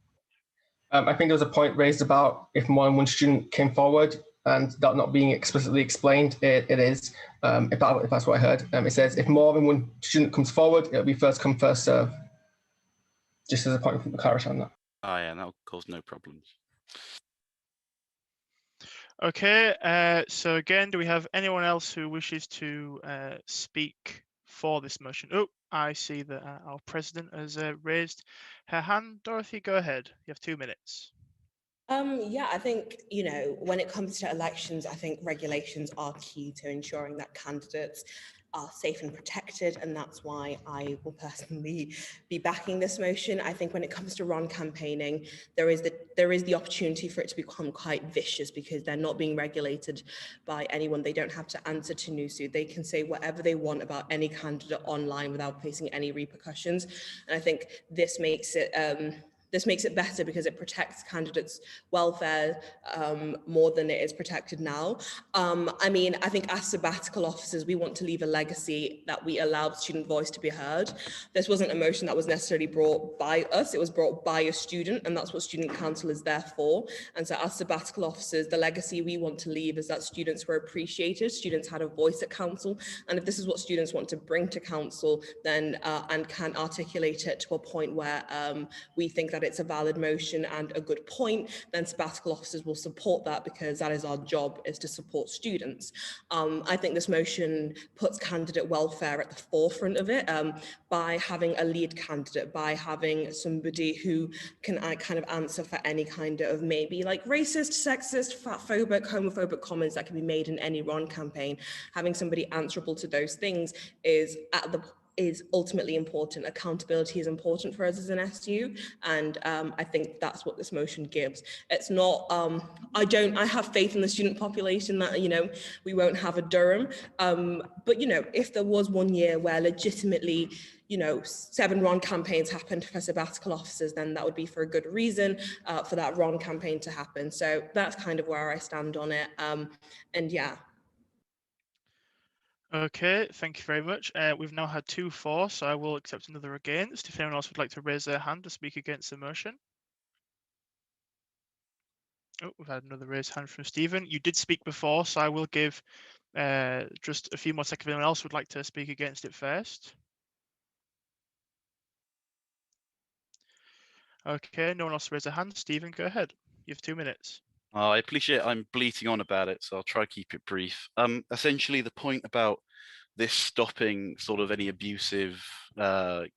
I think there was a point raised about if more than one student came forward and that not being explicitly explained. It is, if that's what I heard. It says if more than one student comes forward, it'll be first come, first serve. Just as a point of clarity on that. Oh yeah, that'll cause no problems. Okay, so again, do we have anyone else who wishes to speak for this motion? Oh, I see that our president has raised her hand. Dorothy, go ahead. You have 2 minutes. Yeah, I think, when it comes to elections, I think regulations are key to ensuring that candidates are safe and protected, and that's why I will personally be backing this motion. I think when it comes to Ron campaigning, there is the opportunity for it to become quite vicious because they're not being regulated by anyone. They don't have to answer to Newsoo. They can say whatever they want about any candidate online without facing any repercussions. And I think this makes it better because it protects candidates' welfare more than it is protected now. I think as sabbatical officers, we want to leave a legacy that we allowed student voice to be heard. This wasn't a motion that was necessarily brought by us, it was brought by a student, and that's what Student Council is there for. And so as sabbatical officers, the legacy we want to leave is that students were appreciated, students had a voice at council, and if this is what students want to bring to council, then and can articulate it to a point where we think that it's a valid motion and a good point, then sabbatical officers will support that because that is our job, is to support students. I think this motion puts candidate welfare at the forefront of it by having a lead candidate, by having somebody who can kind of answer for any kind of maybe like racist, sexist, fatphobic, homophobic comments that can be made in any Ron campaign. Having somebody answerable to those things is ultimately important. Accountability is important for us as an SU, and I think that's what this motion gives. It's not, I have faith in the student population that, we won't have a Durham, but, if there was one year where legitimately, 7 Ron campaigns happened for sabbatical officers, then that would be for a good reason for that Ron campaign to happen. So that's kind of where I stand on it. And yeah. Okay, thank you very much. We've now had 2 for, so I will accept another against. If anyone else would like to raise their hand to speak against the motion. Oh, we've had another raised hand from Stephen. You did speak before, so I will give just a few more seconds if anyone else would like to speak against it first. Okay, no one else raised a hand. Stephen, go ahead. You have 2 minutes. I appreciate I'm bleating on about it, so I'll try to keep it brief. Essentially, the point about this stopping sort of any abusive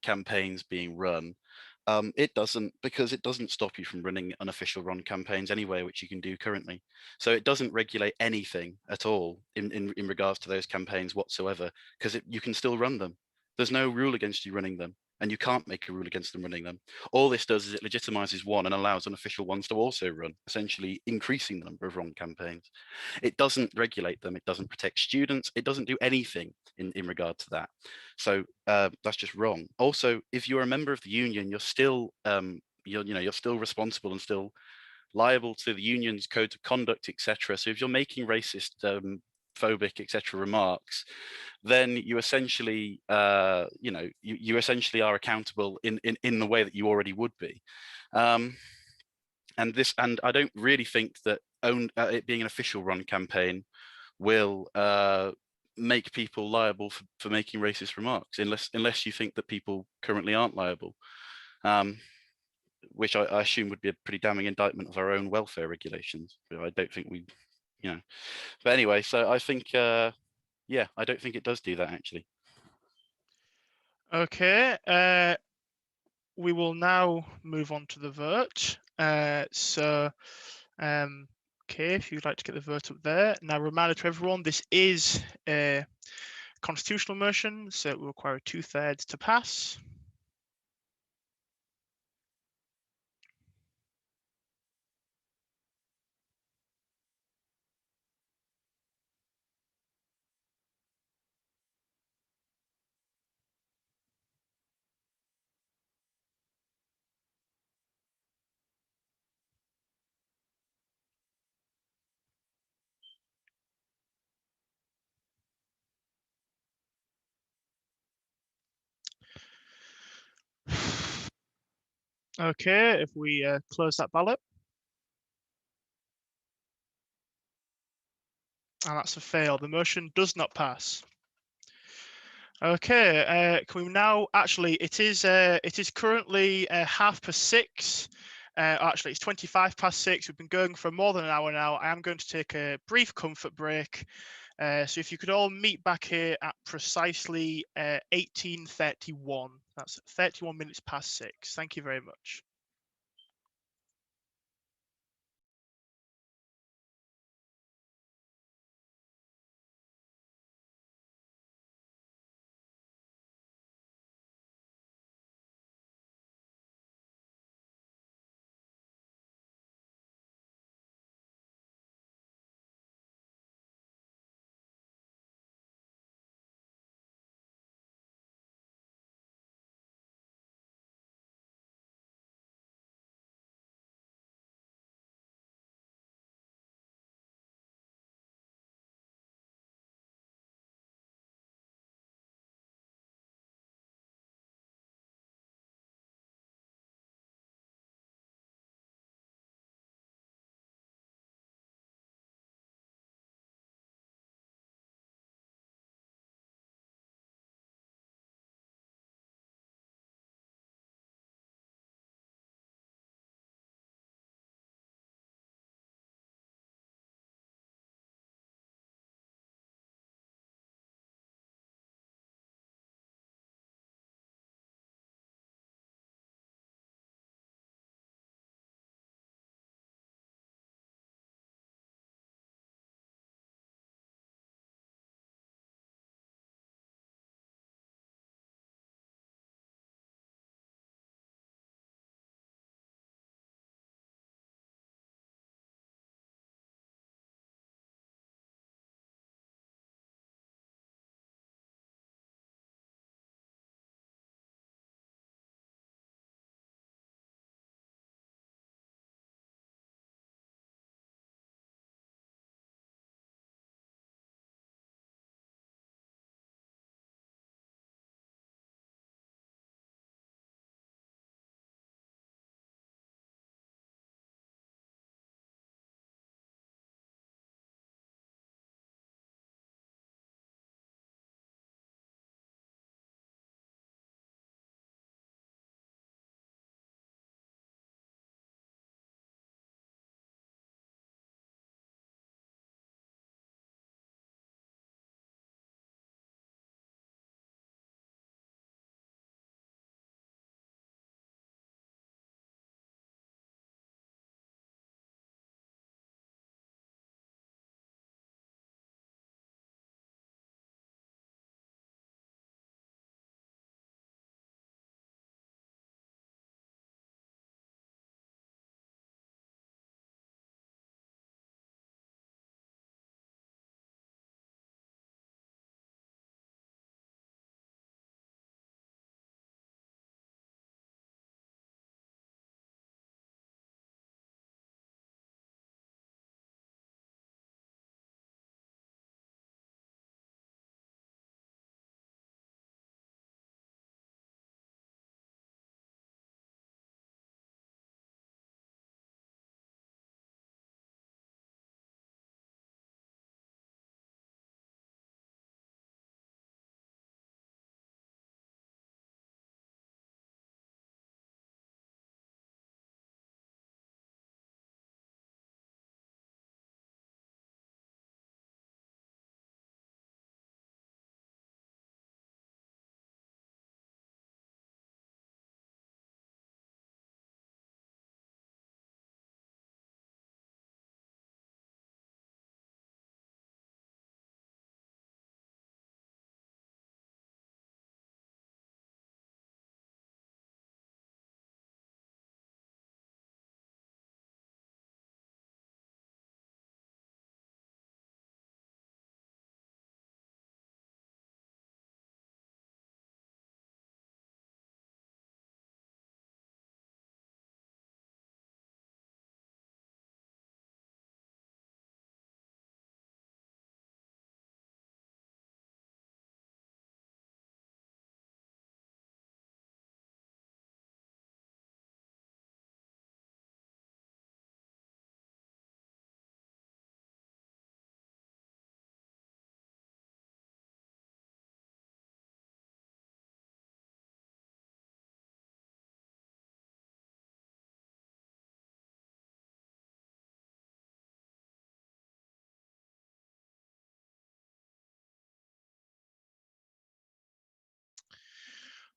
campaigns being run, it doesn't, because it doesn't stop you from running unofficial Ron campaigns anyway, which you can do currently. So it doesn't regulate anything at all in regards to those campaigns whatsoever, because you can still run them. There's no rule against you running them, and you can't make a rule against them running them. All this does is it legitimizes one and allows unofficial ones to also run, essentially increasing the number of Ron campaigns. It doesn't regulate them, it doesn't protect students, it doesn't do anything in regard to that. So that's just wrong. Also, if you're a member of the union, you're still you're still responsible and still liable to the union's codes of conduct, etc. So if you're making racist, phobic, etc. remarks, then you essentially you essentially are accountable in the way that you already would be. And I don't really think that it being an official Ron campaign will make people liable for making racist remarks, unless you think that people currently aren't liable, which I assume would be a pretty damning indictment of our own welfare regulations. But I don't think we, But anyway, so I think, yeah, I don't think it does do that actually. Okay, we will now move on to the vote. Okay, if you'd like to get the vote up there. Now, reminder to everyone, this is a constitutional motion, so it will require 2/3 to pass. Okay, if we close that ballot. And that's a fail. The motion does not pass. Okay, can we now, actually, it is currently 6:30. Actually, it's 6:25. We've been going for more than an hour now. I am going to take a brief comfort break. So if you could all meet back here at precisely 18:31. That's 31 minutes past 6. Thank you very much.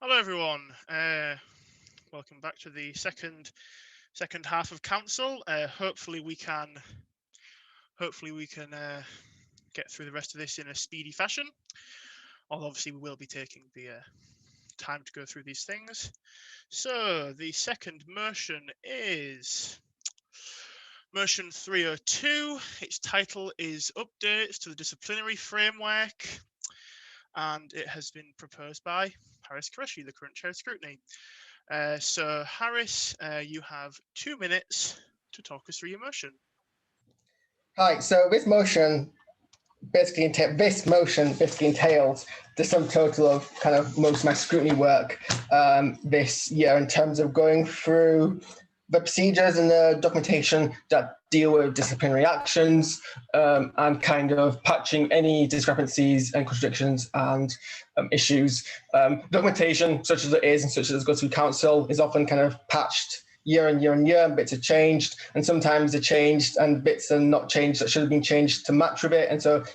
Hello, everyone. Welcome back to the second half of council. Hopefully we can get through the rest of this in a speedy fashion. Although obviously we will be taking the time to go through these things. So the second motion is motion 302. Its title is Updates to the Disciplinary Framework, and it has been proposed by Harris Qureshi, the current chair of scrutiny. So Harris, you have 2 minutes to talk us through your motion. Hi, so this motion basically entails the sum total of kind of most of my scrutiny work this year in terms of going through the procedures and the documentation that deal with disciplinary actions and kind of patching any discrepancies and contradictions and issues. Documentation, such as it is and such as it goes through council, is often kind of patched year on year on year, and bits are changed, and sometimes they're changed and bits are not changed that should have been changed to match with it. And so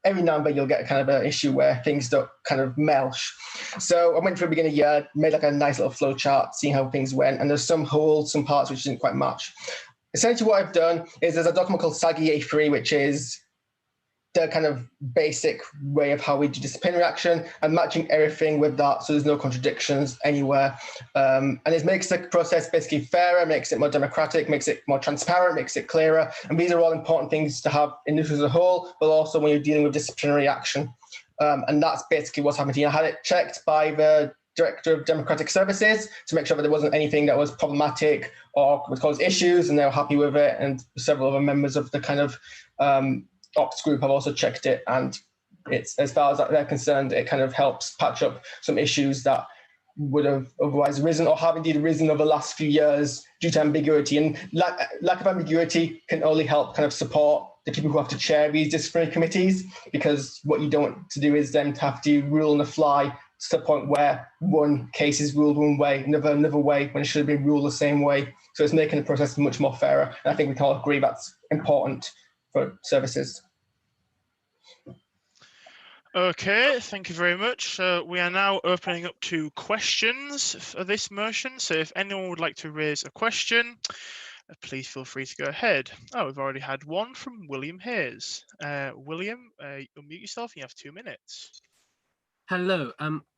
every now and then you'll get kind of an issue where things don't kind of melch. So I went through the beginning of the year, made like a nice little flow chart, seeing how things went, and there's some holes, some parts which didn't quite match. Essentially what I've done is there's a document called SAGI A3, which is the kind of basic way of how we do disciplinary action, and matching everything with that so there's no contradictions anywhere. And it makes the process basically fairer, makes it more democratic, makes it more transparent, makes it clearer. And these are all important things to have in this as a whole, but also when you're dealing with disciplinary action. And that's basically what's happened here. I had it checked by the Director of Democratic Services to make sure that there wasn't anything that was problematic or would cause issues, and they were happy with it. And several other members of the kind of Ops group have also checked it, and it's, as far as they're concerned, it kind of helps patch up some issues that would have otherwise arisen or have indeed arisen over the last few years due to ambiguity. And lack of ambiguity can only help kind of support the people who have to chair these disciplinary committees, because what you don't want to do is then to have to rule on the fly to the point where one case is ruled one way, another way, when it should have been ruled the same way. So it's making the process much more fairer. And I think we can all agree that's important for services. Okay, thank you very much. So we are now opening up to questions for this motion. So if anyone would like to raise a question, please feel free to go ahead. Oh, we've already had one from William Hayes. William, unmute yourself. You have 2 minutes. Hello.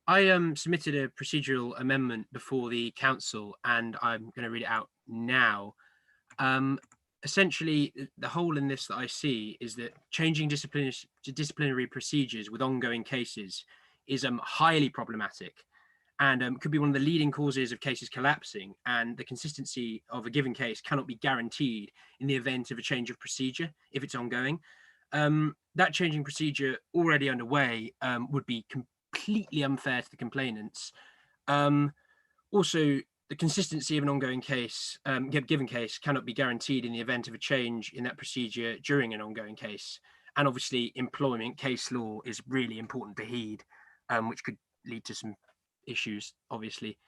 I submitted a procedural amendment before the council, and I'm going to read it out now. Essentially, the hole in this that I see is that changing disciplinary procedures with ongoing cases is highly problematic, and could be one of the leading causes of cases collapsing, and the consistency of a given case cannot be guaranteed in the event of a change of procedure if it's ongoing. That changing procedure already underway would be completely unfair to the complainants. Also, the consistency of an ongoing case, given case, cannot be guaranteed in the event of a change in that procedure during an ongoing case. And obviously, employment case law is really important to heed, which could lead to some issues, obviously.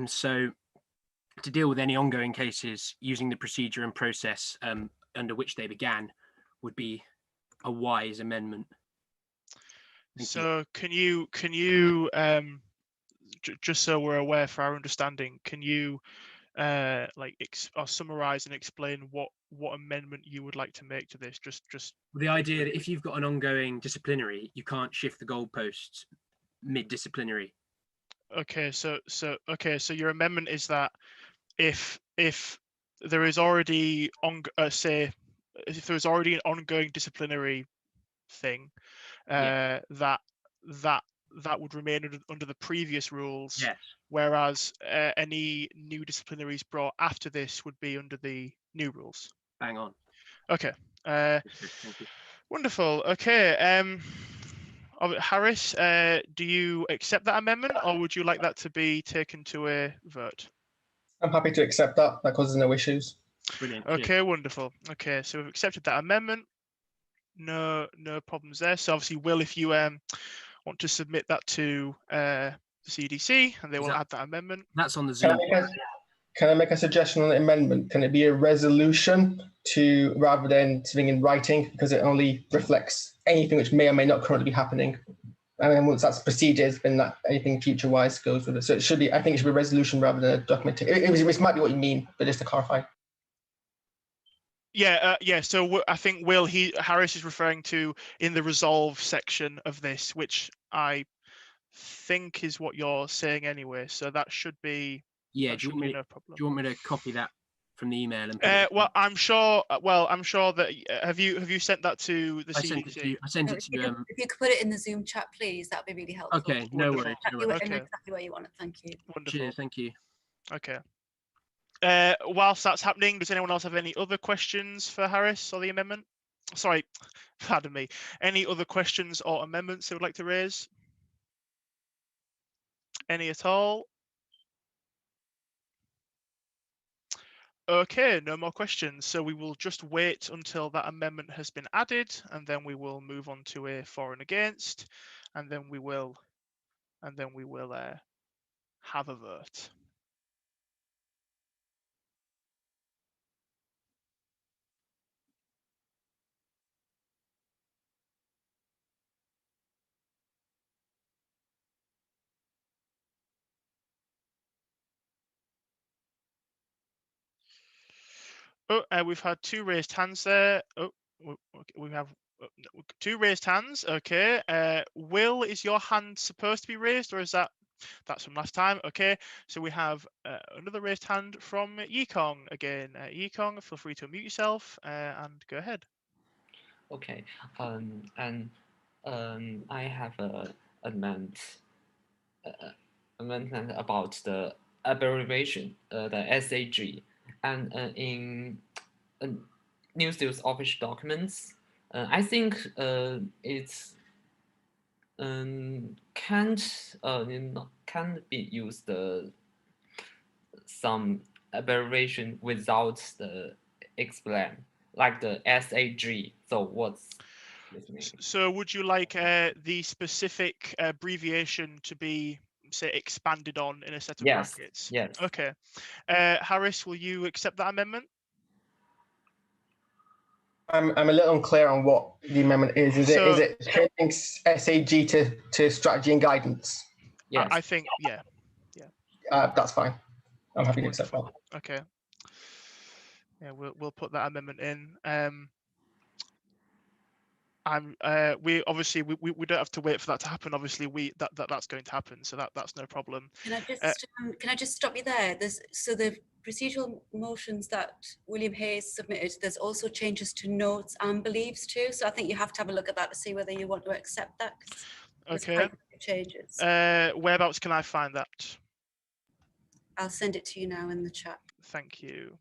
So to deal with any ongoing cases using the procedure and process under which they began would be a wise amendment. So can you just so we're aware for our understanding, can you summarize and explain what amendment you would like to make to this? Just the idea that if you've got an ongoing disciplinary, you can't shift the goalposts mid-disciplinary. Okay, so your amendment is that if there is already if there's already an ongoing disciplinary thing, that would remain under the previous rules. Yes. Whereas any new disciplinaries brought after this would be under the new rules. Bang on. Okay. Thank you. Wonderful. Okay. Harris, do you accept that amendment, or would you like that to be taken to a vote? I'm happy to accept that. That causes no issues. Brilliant. Okay, wonderful. Okay, so we've accepted that amendment. No problems there. So obviously, Will, if you want to submit that to the CDC, and they will add that amendment. That's on the Zoom. Can I make a suggestion on the amendment? Can it be a resolution rather than something in writing, because it only reflects anything which may or may not currently be happening? And then once that's procedures, then that anything future-wise goes with it. So it should be, I think it should be a resolution rather than a documentation. It might be what you mean, but just to clarify. Yeah, yeah. So I think Harris is referring to in the resolve section of this, which I think is what you're saying anyway. So that should be. Yeah. That Do you should want be me? no problem. Do you want me to copy that from the email and? Put it Well, I'm sure. Well, I'm sure that have you sent that to the I CDC? sent it to. I sent No, it if, you to. could, if you could put it in the Zoom chat, please, that'd be really helpful. Okay. No Wonderful. worries. No Exactly, worries. in Okay. exactly where you want it. Thank you. Wonderful. Cheers. Thank you. Okay. Whilst that's happening, does anyone else have any other questions for Harris or the amendment? Sorry, pardon me. Any other questions or amendments they would like to raise? Any at all? Okay, no more questions. So we will just wait until that amendment has been added, and then we will move on to a for and against, and then we will have a vote. Oh, we've had two raised hands there. Oh, we have two raised hands. Okay. Will, is your hand supposed to be raised, or is that's from last time? Okay. So we have another raised hand from Yikong again. Yikong, feel free to unmute yourself and go ahead. Okay. And I have a amendment about the abbreviation, the SAG. And in News official documents, I think it's can't be used some abbreviation without the explain, like the SAG. So what's this mean? So would you like the specific abbreviation to be, say, expanded on in a set of brackets? Yes. Okay. Harris, will you accept that amendment? I'm a little unclear on what the amendment is. Is it changing SAG to strategy and guidance? Yes. I think, yeah. That's fine. I'm happy to accept that. Okay. Yeah, we'll put that amendment in. We obviously we don't have to wait for that to happen. Obviously, that's going to happen, so that's no problem. Can I just stop you there? So the procedural motions that William Hayes submitted, there's also changes to notes and beliefs too. So I think you have to have a look at that to see whether you want to accept that. Okay. Changes. Whereabouts can I find that? I'll send it to you now in the chat. Thank you.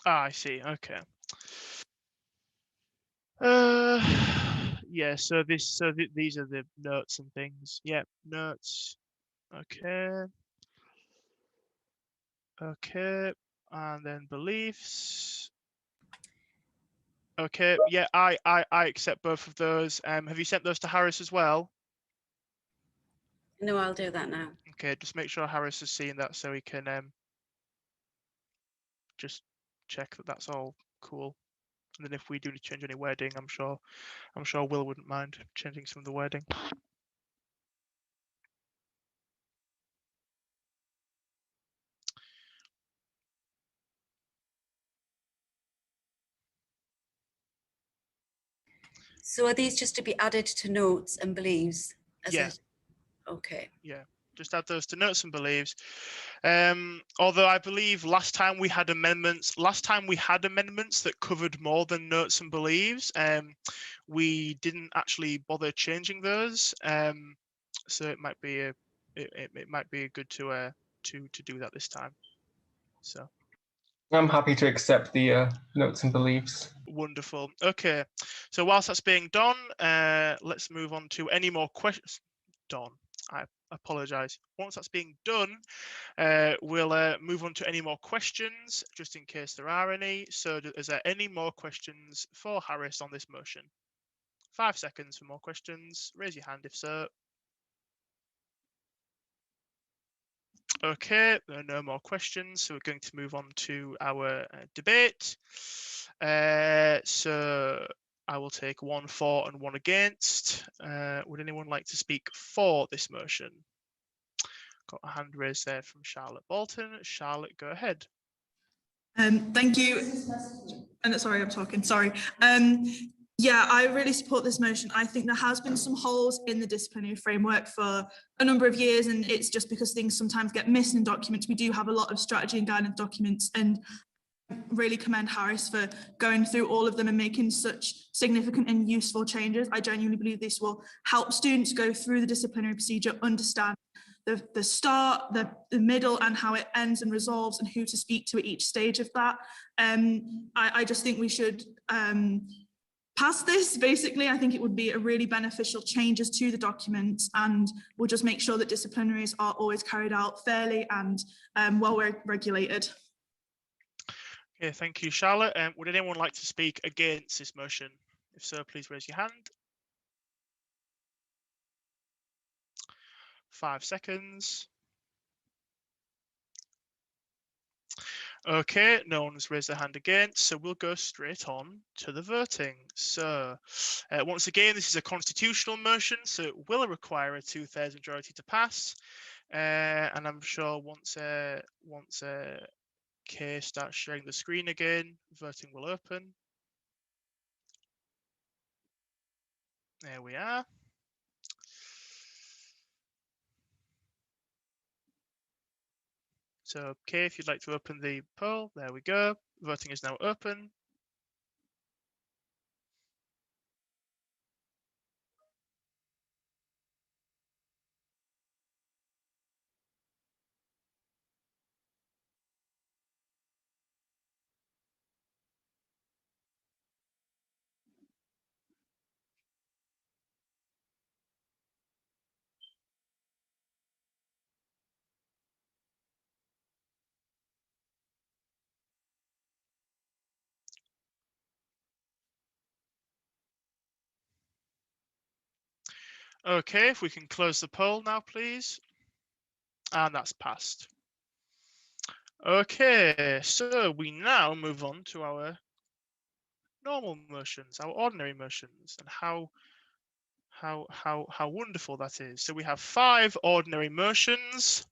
I see. Okay. Yeah. So these are the notes and things. Yep. Notes. Okay. Okay. And then beliefs. Okay. Yeah. I accept both of those. Have you sent those to Harris as well? No, I'll do that now. Okay. Just make sure Harris has seen that so he can just check that that's all cool. And then if we do change any wording, I'm sure Will wouldn't mind changing some of the wording. So are these just to be added to notes and beliefs? Yeah. Okay. Yeah. Just add those to notes and beliefs. Although I believe last time we had amendments that covered more than notes and beliefs. We didn't actually bother changing those. So it might be good to do that this time. So. I'm happy to accept the notes and beliefs. Wonderful. Okay. So whilst that's being done, let's move on to any more questions. done. I apologise. Once that's being done, we'll move on to any more questions, just in case there are any. So is there any more questions for Harris on this motion? 5 seconds for more questions. Raise your hand if so. Okay, there are no more questions, so we're going to move on to our debate. So I will take 1 for and 1 against. Would anyone like to speak for this motion? Got a hand raised there from Charlotte Bolton. Charlotte, go ahead. Thank you. And sorry, I'm talking. Sorry. Yeah, I really support this motion. I think there has been some holes in the disciplinary framework for a number of years, and it's just because things sometimes get missed in documents. We do have a lot of strategy and guidance documents, and really commend Harris for going through all of them and making such significant and useful changes. I genuinely believe this will help students go through the disciplinary procedure, understand the start, the middle, and how it ends and resolves, and who to speak to at each stage of that. I just think we should pass this. Basically, I think it would be a really beneficial changes to the documents, and we'll just make sure that disciplinaries are always carried out fairly and well regulated. Okay, thank you, Charlotte. Would anyone like to speak against this motion? If so, please raise your hand. 5 seconds. Okay, no one's raised their hand again, so we'll go straight on to the voting. So once again, this is a constitutional motion, so it will require a 2/3 majority to pass. And I'm sure once Kay starts sharing the screen again, voting will open. There we are. So, Kay, if you'd like to open the poll, there we go. Voting is now open. Okay, if we can close the poll now, please. And that's passed. Okay, so we now move on to our normal motions, our ordinary motions, and how wonderful that is. So we have 5 ordinary motions.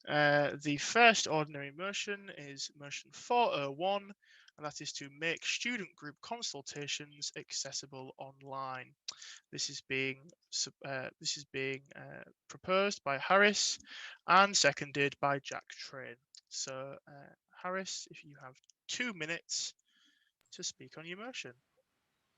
The first ordinary motion is motion 401, and that is to make student group consultations accessible online. This is being proposed by Harris and seconded by Jack Train. So Harris, if you have 2 minutes to speak on your motion.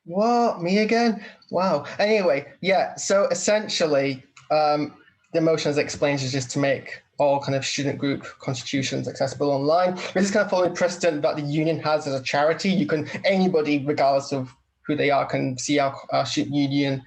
What, me again? Wow. Anyway, yeah, so essentially the motion, as explained, is just to make all kind of student group constitutions accessible online. This is kind of following precedent that the union has as a charity. You can, anybody, regardless of who they are, can see our student union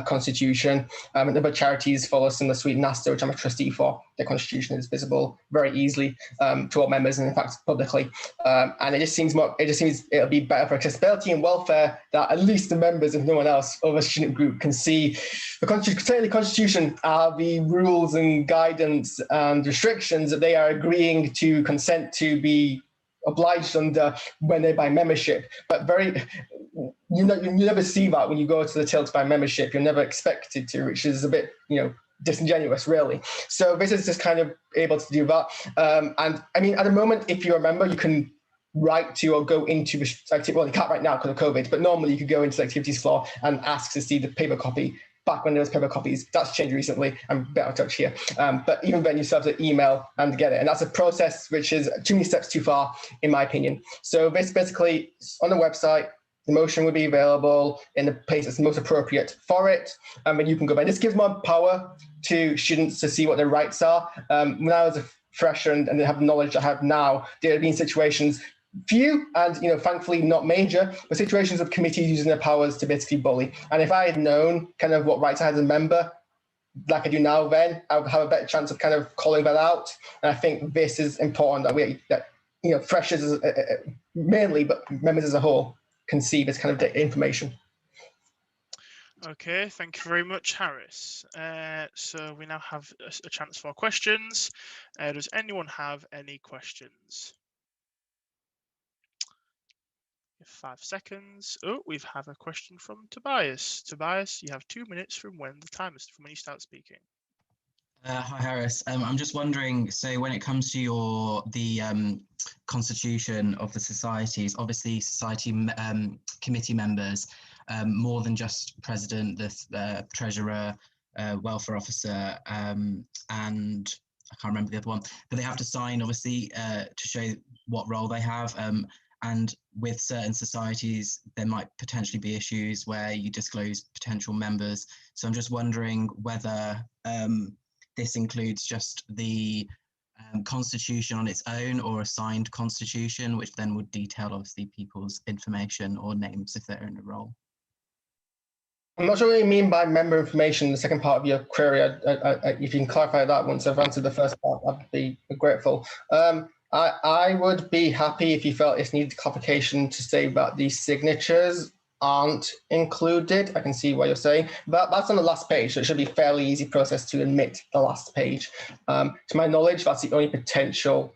constitution. And other charities follow similar suite. NASTA, which I'm a trustee for, their constitution is visible very easily to all members, and in fact publicly. And it just seems it'll be better for accessibility and welfare that at least the members, if no one else, of a student group can see the constitution are the rules and guidance and restrictions that they are agreeing to consent to be obliged under when they buy membership. But you never see that when you go to the till to buy membership. You're never expected to, which is a bit, disingenuous, really. So this is just kind of able to do that. And I mean, at the moment, if you're a member, you can write to or go into the activity. Well, you can't right now because of COVID, but normally you could go into the activities floor and ask to see the paper copy. Back when there was paper copies, that's changed recently. I'm a bit out of touch here. But even then, you still have to email and get it. And that's a process which is too many steps too far, in my opinion. So basically, on the website, the motion will be available in the place that's most appropriate for it. And you can go by. This gives more power to students to see what their rights are. When I was a fresher and they have the knowledge I have now, there have been situations, few and thankfully not major, but situations of committees using their powers to basically bully. And if I had known kind of what rights I had as a member like I do now, then I would have a better chance of kind of calling that out. And I think this is important that freshers mainly, but members as a whole can see this kind of information. Okay, thank you very much, Harris. So we now have a chance for questions. Does anyone have any questions? 5 seconds. Oh, we have a question from Tobias. Tobias, you have 2 minutes from when you start speaking. Hi, Harris. I'm just wondering, so when it comes to the constitution of the societies, obviously society committee members, more than just president, the treasurer, welfare officer, and I can't remember the other one, but they have to sign, obviously, to show what role they have. And with certain societies, there might potentially be issues where you disclose potential members. So I'm just wondering whether this includes just the constitution on its own or a signed constitution, which then would detail obviously people's information or names if they're in a role. I'm not sure what you mean by member information, the second part of your query. If you can clarify that once I've answered the first part, I'd be grateful. I would be happy if you felt it needed clarification to say that the signatures aren't included. I can see what you're saying, but that's on the last page, so it should be a fairly easy process to admit the last page. To my knowledge, that's the only potential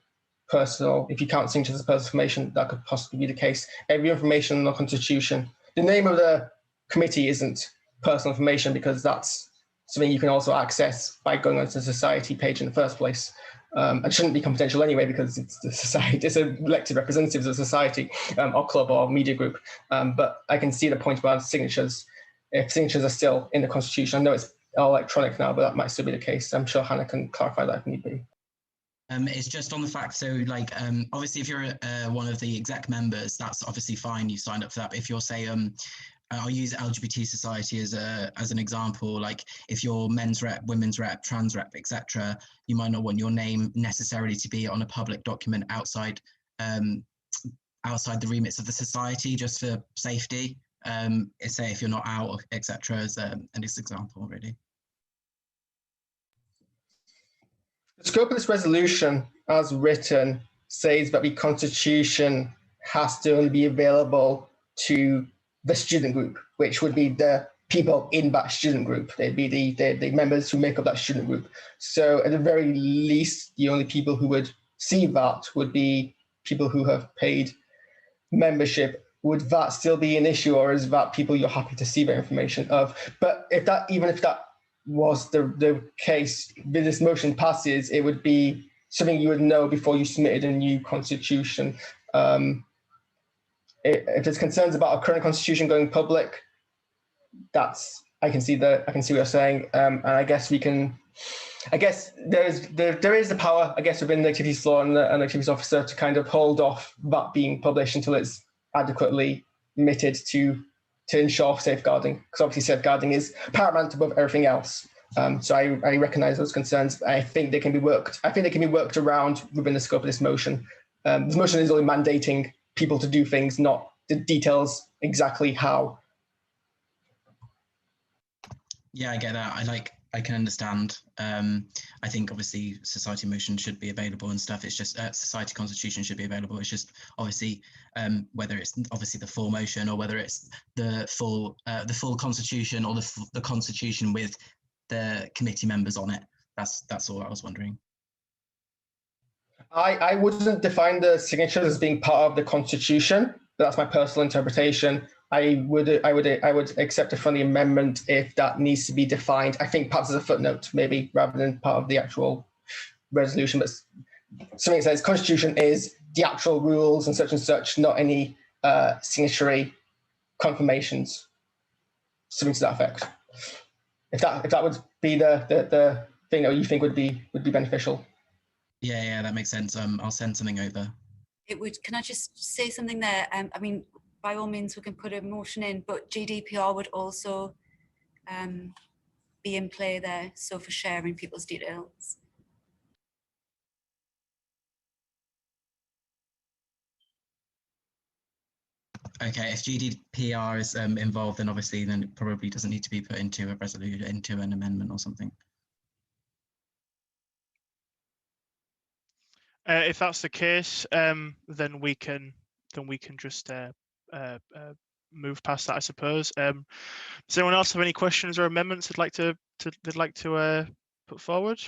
personal, if you count signatures as personal information, that could possibly be the case. Every information in the Constitution, the name of the committee isn't personal information because that's something you can also access by going onto the society page in the first place. It shouldn't be confidential anyway because it's the society, it's elected representatives of society or club or media group. But I can see the point about signatures. If signatures are still in the Constitution, I know it's electronic now, but that might still be the case. I'm sure Hannah can clarify that if need be. It's just on the fact, so like, obviously if you're one of the exec members, that's obviously fine, you signed up for that. But if you're, say, I'll use LGBT society as an example. Like if you're men's rep, women's rep, trans rep, etc., you might not want your name necessarily to be on a public document outside the remits of the society, just for safety. Say if you're not out, etc., as an example, really. The scope of this resolution, as written, says that the Constitution has to only be available to the student group, which would be the people in that student group. They'd be the members who make up that student group. So at the very least, the only people who would see that would be people who have paid membership. Would that still be an issue, or is that people you're happy to see the information of? But even if that was the case, if this motion passes, it would be something you would know before you submitted a new constitution. If there's concerns about our current constitution going public, I can see what you're saying, and I guess we can. I guess there is the power, I guess, within the activities law and the activities officer to kind of hold off that being published until it's adequately admitted to ensure safeguarding, because obviously safeguarding is paramount above everything else. So I recognise those concerns. I think they can be worked. I think they can be worked around within the scope of this motion. This motion is only mandating people to do things, not the details exactly how. Yeah, I get that. I can understand. I think obviously society motion should be available and stuff. It's just society constitution should be available. It's just obviously whether it's obviously the full motion or whether it's the full constitution or the constitution with the committee members on it. That's all I was wondering. I wouldn't define the signatures as being part of the Constitution. That's my personal interpretation. I would accept a friendly amendment if that needs to be defined. I think perhaps as a footnote, maybe, rather than part of the actual resolution. But something that says Constitution is the actual rules and such, not any signatory confirmations. Something to that effect. If that would be the thing that you think would be beneficial. Yeah, that makes sense. I'll send something over. Can I just say something there? I mean, by all means, we can put a motion in, but GDPR would also be in play there. So for sharing people's details. Okay, if GDPR is involved, then obviously, then it probably doesn't need to be put into a resolution, into an amendment or something. If that's the case, then we can just move past that, I suppose. Does anyone else have any questions or amendments they'd like to put forward?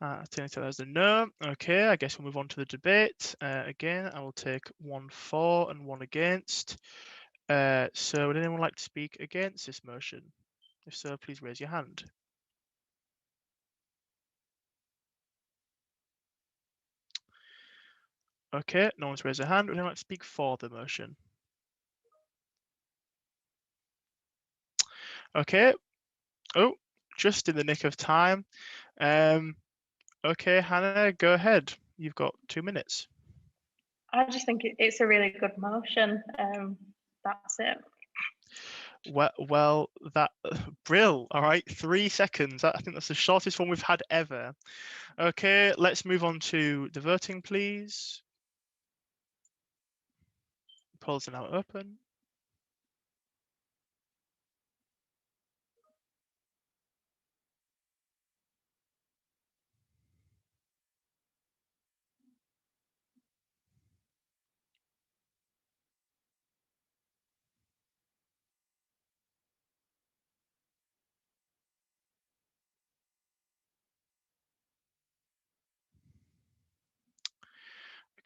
I think that as a no. Okay, I guess we'll move on to the debate. Again, I will take 1 for and 1 against. So would anyone like to speak against this motion? If so, please raise your hand. Okay, no one's raised their hand. Would anyone like to speak for the motion? Okay. Oh, just in the nick of time. Okay, Hannah, go ahead. You've got 2 minutes. I just think it's a really good motion. That's it. Well, that brill. All right, 3 seconds. I think that's the shortest one we've had ever. Okay, let's move on to the voting, please. Polls are now open.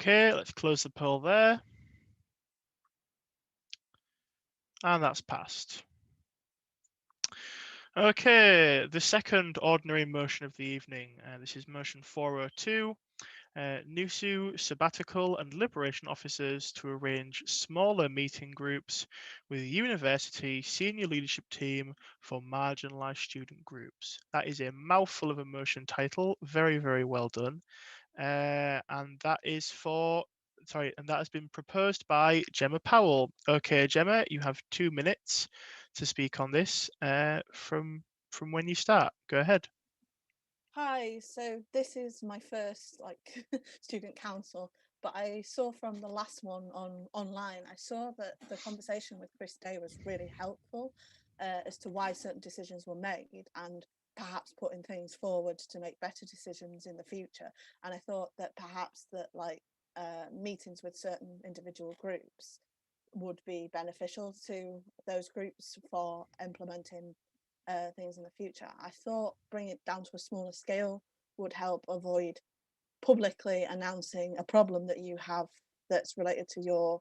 Okay, let's close the poll there. And that's passed. Okay, the second ordinary motion of the evening. This is motion 402. NUSU sabbatical and liberation officers to arrange smaller meeting groups with university senior leadership team for marginalized student groups. That is a mouthful of a motion title. Very, very well done. And that is and that has been proposed by Gemma Powell. Okay, Gemma, you have 2 minutes to speak on this from when you start. Go ahead. Hi, so this is my first student council, but I saw from the last one online, I saw that the conversation with Chris Day was really helpful as to why certain decisions were made and perhaps putting things forward to make better decisions in the future. And I thought that perhaps that meetings with certain individual groups would be beneficial to those groups for implementing things in the future. I thought bringing it down to a smaller scale would help avoid publicly announcing a problem that you have that's related to your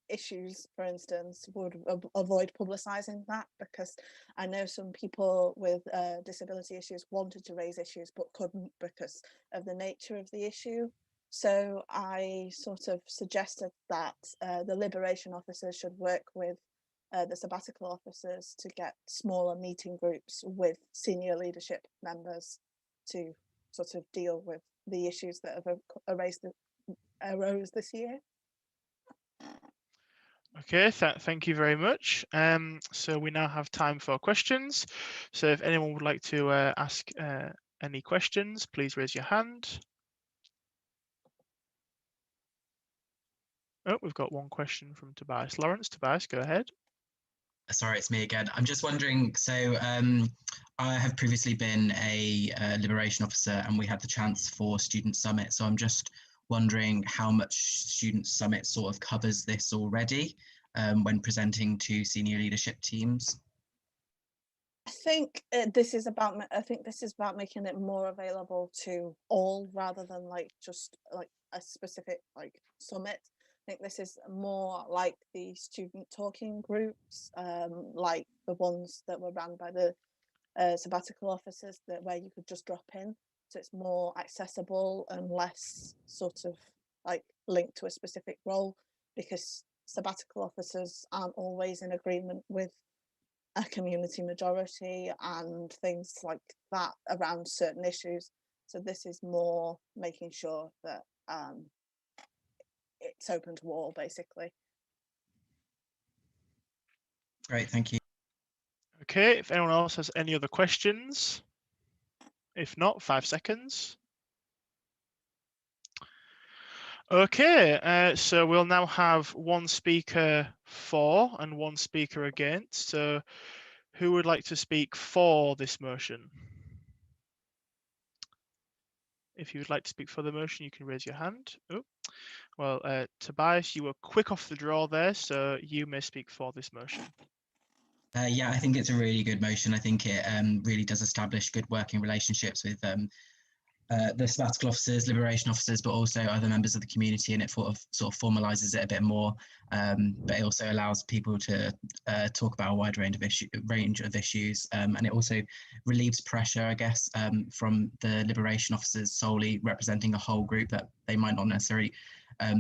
issues, for instance, would avoid publicizing that, because I know some people with disability issues wanted to raise issues but couldn't because of the nature of the issue. So I sort of suggested that the liberation officers should work with the sabbatical officers to get smaller meeting groups with senior leadership members to sort of deal with the issues that have arose this year. Okay, thank you very much. So we now have time for questions. So if anyone would like to ask any questions, please raise your hand. Oh, we've got 1 question from Tobias Lawrence. Tobias, go ahead. Sorry, it's me again. I'm just wondering, so I have previously been a liberation officer and we had the chance for Student Summit. So I'm just wondering how much Student Summit sort of covers this already when presenting to senior leadership teams. I think this is about making it more available to all rather than just a specific summit. I think this is more like the student talking groups, like the ones that were run by the sabbatical officers, where you could just drop in. So it's more accessible and less sort of linked to a specific role, because sabbatical officers aren't always in agreement with a community majority and things like that around certain issues. So this is more making sure that it's open to all, basically. Great, thank you. Okay, if anyone else has any other questions, if not, 5 seconds. Okay, so we'll now have 1 speaker for and 1 speaker against. So Who would like to speak for this motion? If you would like to speak for the motion, you can raise your hand. Oh, well, Tobias, you were quick off the draw there, so you may speak for this motion. Yeah, I think it's a really good motion. I think it really does establish good working relationships with the sabbatical officers, liberation officers, but also other members of the community, and it sort of formalizes it a bit more. But it also allows people to talk about a wide range of issues, and it also relieves pressure, I guess, from the liberation officers solely representing a whole group that they might not necessarily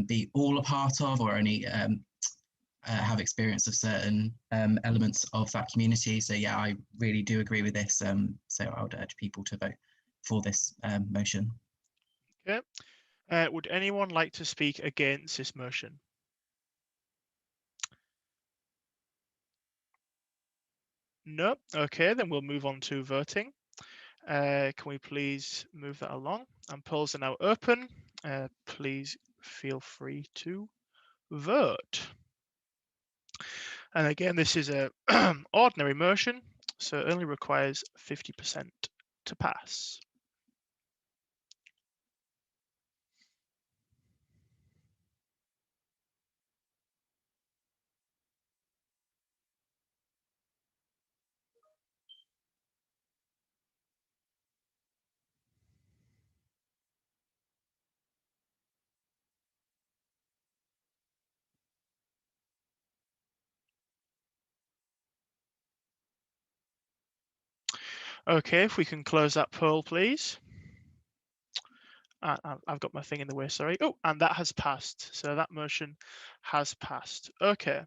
be all a part of, or only have experience of certain elements of that community. So yeah, I really do agree with this. So I would urge people to vote for this motion. Okay. Would anyone like to speak against this motion? No. Okay, then we'll move on to voting. Can we please move that along? And polls are now open. Please feel free to vote. And again, this is a ordinary motion, so it only requires 50% to pass. Okay, if we can close that poll, please. I've got my thing in the way, sorry. Oh, and that has passed. So that motion has passed. Okay.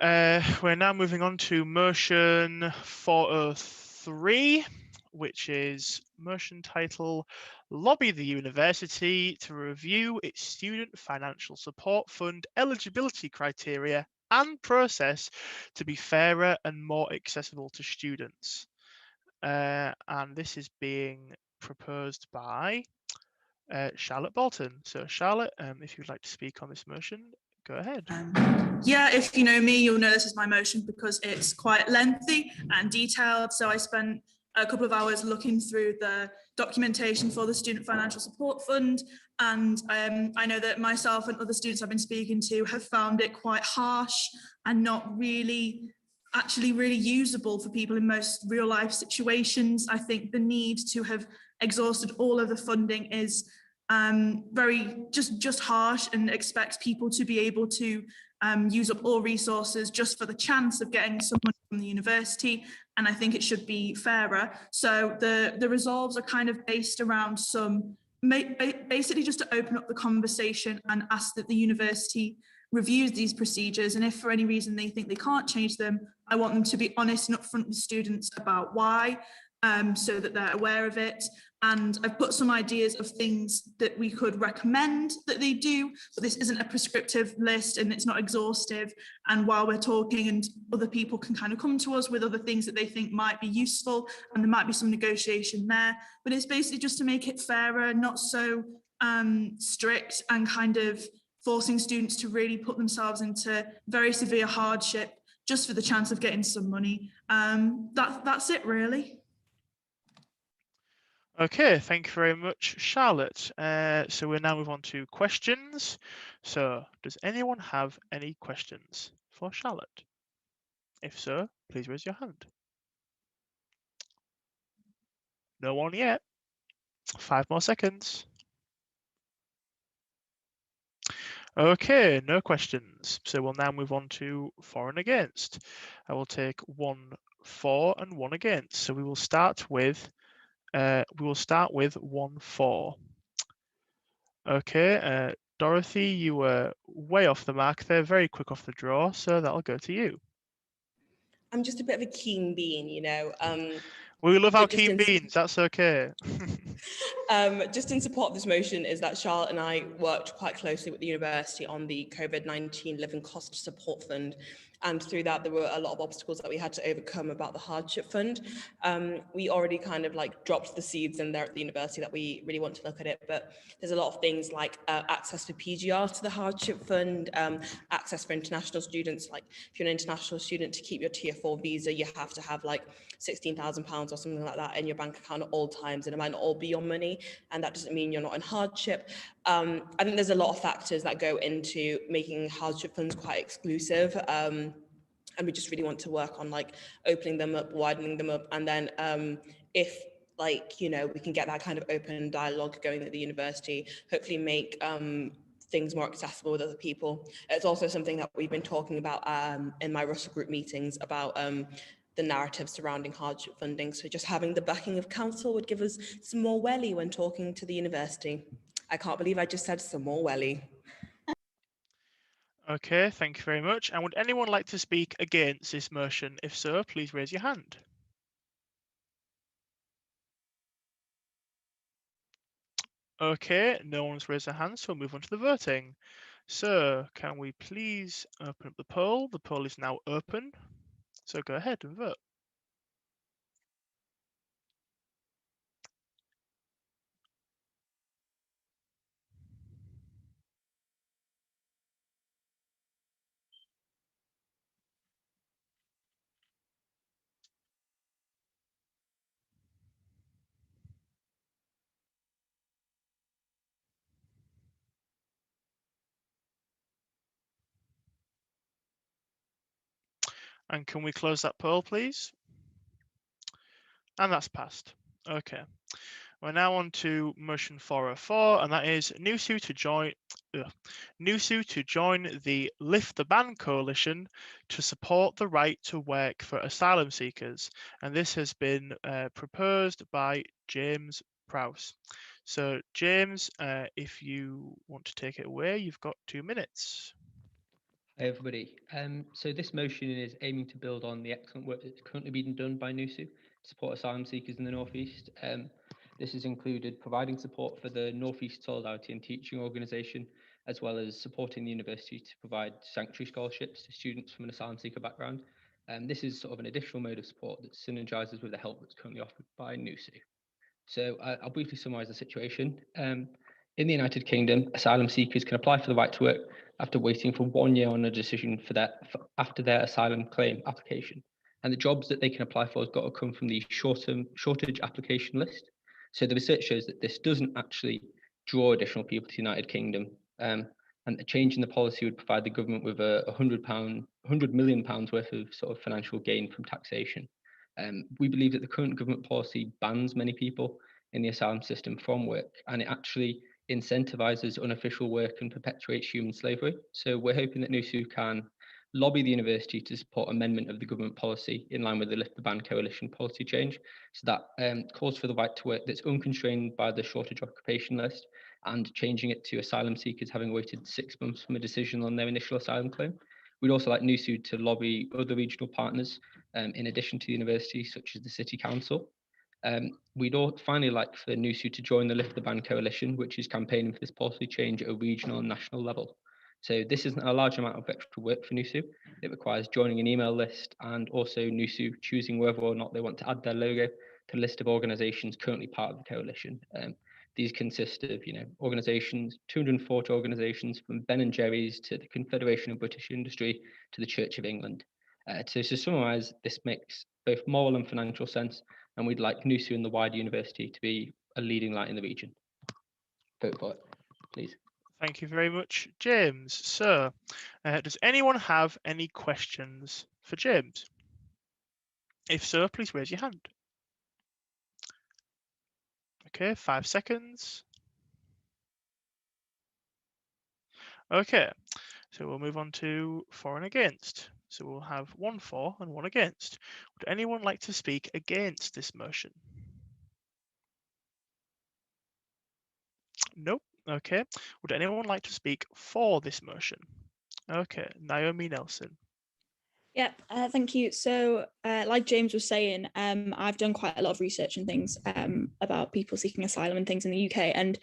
We're now moving on to motion 403, which is motion title, lobby the university to review its student financial support fund eligibility criteria and process to be fairer and more accessible to students. And this is being proposed by Charlotte Bolton. So Charlotte, if you'd like to speak on this motion, go ahead. Yeah, if you know me, you'll know this is my motion because it's quite lengthy and detailed. So I spent a couple of hours looking through the documentation for the Student Financial Support Fund. And I know that myself and other students I've been speaking to have found it quite harsh and not really really usable for people in most real life situations. I think the need to have exhausted all of the funding is very just harsh, and expects people to be able to use up all resources just for the chance of getting some money from the university. And I think it should be fairer. So the resolves are kind of based around basically just to open up the conversation and ask that the university reviews these procedures, and if for any reason they think they can't change them, I want them to be honest and upfront with students about why, so that they're aware of it. And I've put some ideas of things that we could recommend that they do, but this isn't a prescriptive list and it's not exhaustive. And while we're talking, and other people can kind of come to us with other things that they think might be useful, and there might be some negotiation there, but it's basically just to make it fairer, not so strict and kind of forcing students to really put themselves into very severe hardship just for the chance of getting some money. That's it, really. Okay, thank you very much, Charlotte. So we'll now move on to questions. So does anyone have any questions for Charlotte? If so, please raise your hand. No one yet. 5 more seconds. Okay, no questions. So we'll now move on to for and against. I will take 1 for and 1 against. So we will start with 1 for. Okay, Dorothy, you were way off the mark there, very quick off the draw, so that'll go to you. I'm just a bit of a keen bean, you know. We love our keen beans, that's okay. Just in support of this motion is that Charlotte and I worked quite closely with the university on the COVID-19 Living Cost Support Fund, And through that, there were a lot of obstacles that we had to overcome about the hardship fund. We already kind of like dropped the seeds in there at the university that we really want to look at it, but there's a lot of things like access for PGR to the hardship fund, access for international students. Like if you're an international student, to keep your Tier 4 visa, you have to have like £16,000 or something like that in your bank account at all times, and it might not all be your money, and that doesn't mean you're not in hardship. I think there's a lot of factors that go into making hardship funds quite exclusive. And we just really want to work on like opening them up, widening them up. And then if like, you know, we can get that kind of open dialogue going at the university, hopefully make things more accessible with other people. It's also something that we've been talking about in my Russell Group meetings about the narrative surrounding hardship funding. So just having the backing of council would give us some more welly when talking to the university. I can't believe I just said some more welly. Okay, thank you very much. And would anyone like to speak against this motion? If so, please raise your hand. Okay, no one's raised their hand, so we'll move on to the voting. So can we please open up the poll? The poll is now open, so go ahead and vote. And can we close that poll, please? And that's passed. Okay. We're now on to motion 404, and that is NUSU to join the Lift the Ban coalition to support the right to work for asylum seekers. And this has been proposed by James Prowse. So James, if you want to take it away, you've got 2 minutes. Hi everybody. So this motion is aiming to build on the excellent work that's currently being done by NUSU to support asylum seekers in the North East. This has included providing support for the North East Solidarity and Teaching Organisation, as well as supporting the university to provide sanctuary scholarships to students from an asylum seeker background. This is sort of an additional mode of support that synergises with the help that's currently offered by NUSU. So I'll briefly summarise the situation. In the United Kingdom, asylum seekers can apply for the right to work after waiting for 1 year on a decision after their asylum claim application. And the jobs that they can apply for has got to come from the shortage application list. So the research shows that this doesn't actually draw additional people to the United Kingdom. And a change in the policy would provide the government with a £100 million worth of sort of financial gain from taxation. We believe that the current government policy bans many people in the asylum system from work, and it actually incentivizes unofficial work and perpetuates human slavery. So we're hoping that NUSU can lobby the university to support amendment of the government policy in line with the Lift the Ban coalition policy change. So that calls for the right to work that's unconstrained by the shortage occupation list, and changing it to asylum seekers having waited 6 months from a decision on their initial asylum claim. We'd also like NUSU to lobby other regional partners in addition to the university, such as the City Council. We'd finally like for NUSU to join the Lift the Ban coalition, which is campaigning for this policy change at a regional and national level. So this isn't a large amount of extra work for NUSU. It requires joining an email list and also NUSU choosing whether or not they want to add their logo to a list of organisations currently part of the coalition. These consist of, organisations, 240 organisations from Ben & Jerry's to the Confederation of British Industry to the Church of England. So to summarise, this makes both moral and financial sense, and we'd like NUSU and the wider university to be a leading light in the region. Vote for it, please. Thank you very much, James. So, does anyone have any questions for James? If so, please raise your hand. Okay, 5 seconds. Okay, so we'll move on to for and against. So we'll have 1 for and 1 against. Would anyone like to speak against this motion? Nope. Okay. Would anyone like to speak for this motion? Okay, Naomi Nelson. Yeah, thank you. So like James was saying, I've done quite a lot of research and things about people seeking asylum and things in the UK. And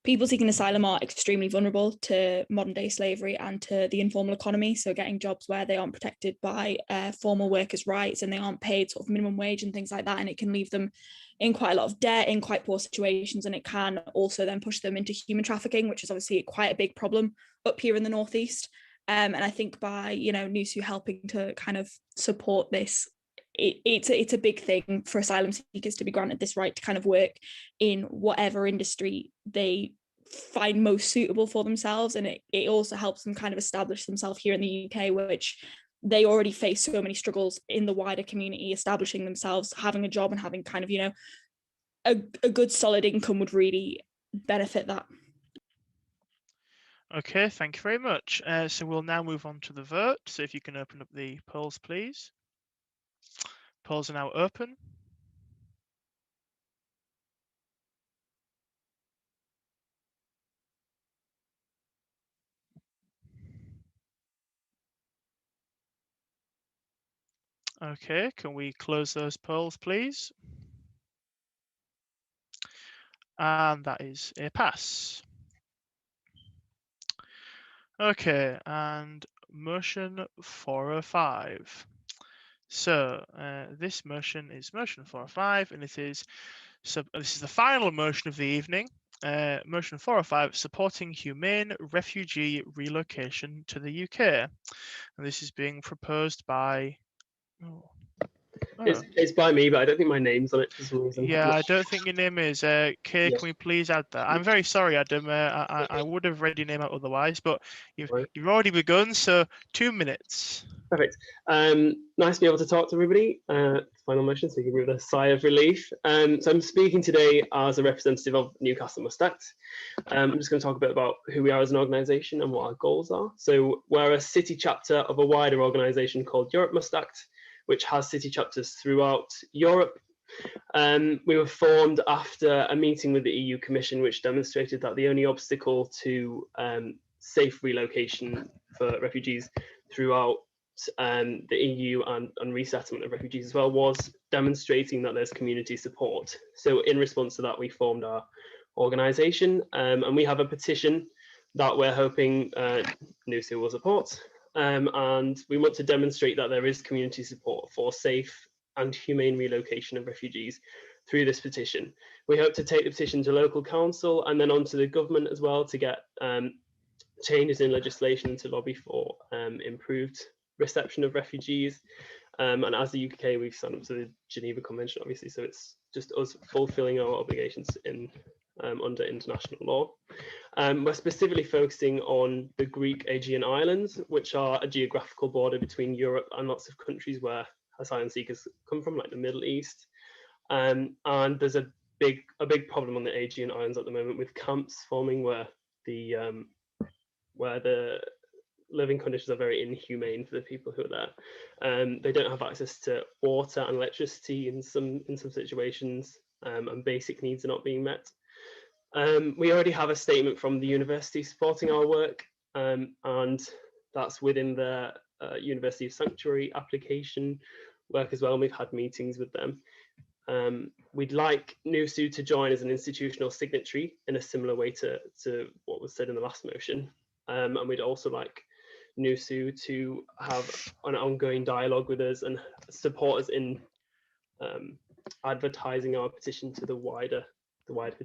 people seeking asylum are extremely vulnerable to modern day slavery and to the informal economy. So getting jobs where they aren't protected by formal workers' rights and they aren't paid sort of minimum wage and things like that. And it can leave them in quite a lot of debt, in quite poor situations. And it can also then push them into human trafficking, which is obviously quite a big problem up here in the Northeast. And I think by, NUSU helping to kind of support this, it's a big thing for asylum seekers to be granted this right to kind of work in whatever industry they find most suitable for themselves. And it also helps them kind of establish themselves here in the UK, which they already face so many struggles in the wider community. Establishing themselves, having a job and having kind of, a good solid income would really benefit that. Okay, thank you very much. So we'll now move on to the vote. So if you can open up the polls, please. Polls are now open. Okay, can we close those polls, please? And that is a pass. Okay, and motion 405. So this motion is motion 405, and this is the final motion of the evening. Motion 405, supporting humane refugee relocation to the UK. And this is being proposed by... It's by me, but I don't think my name's on it for some reason. Yeah, I don't think your name is. Kay, Yes. can we please add that? I'm very sorry, Adam. I would have read your name out otherwise, but you've already begun, so 2 minutes. Perfect. Nice to be able to talk to everybody. Final motion, so you can breathe a sigh of relief. So I'm speaking today as a representative of Newcastle Must Act. I'm just going to talk a bit about who we are as an organisation and what our goals are. So we're a city chapter of a wider organisation called Europe Must Act, which has city chapters throughout Europe. We were formed after a meeting with the EU Commission, which demonstrated that the only obstacle to safe relocation for refugees throughout the EU and resettlement of refugees as well was demonstrating that there's community support. So in response to that, we formed our organisation, and we have a petition that we're hoping NUSU will support. And we want to demonstrate that there is community support for safe and humane relocation of refugees through this petition. We hope to take the petition to local council and then onto the government as well to get changes in legislation to lobby for improved reception of refugees. And as the UK, we've signed up to the Geneva Convention, obviously, so it's just us fulfilling our obligations in under international law. We're specifically focusing on the Greek Aegean Islands, which are a geographical border between Europe and lots of countries where asylum seekers come from, like the Middle East. And there's a big problem on the Aegean Islands at the moment with camps forming where the living conditions are very inhumane for the people who are there. They don't have access to water and electricity in some situations, and basic needs are not being met. We already have a statement from the university supporting our work, and that's within the University of Sanctuary application work as well. And we've had meetings with them. We'd like NUSU to join as an institutional signatory in a similar way to what was said in the last motion. And we'd also like NUSU to have an ongoing dialogue with us and support us in advertising our petition to the wider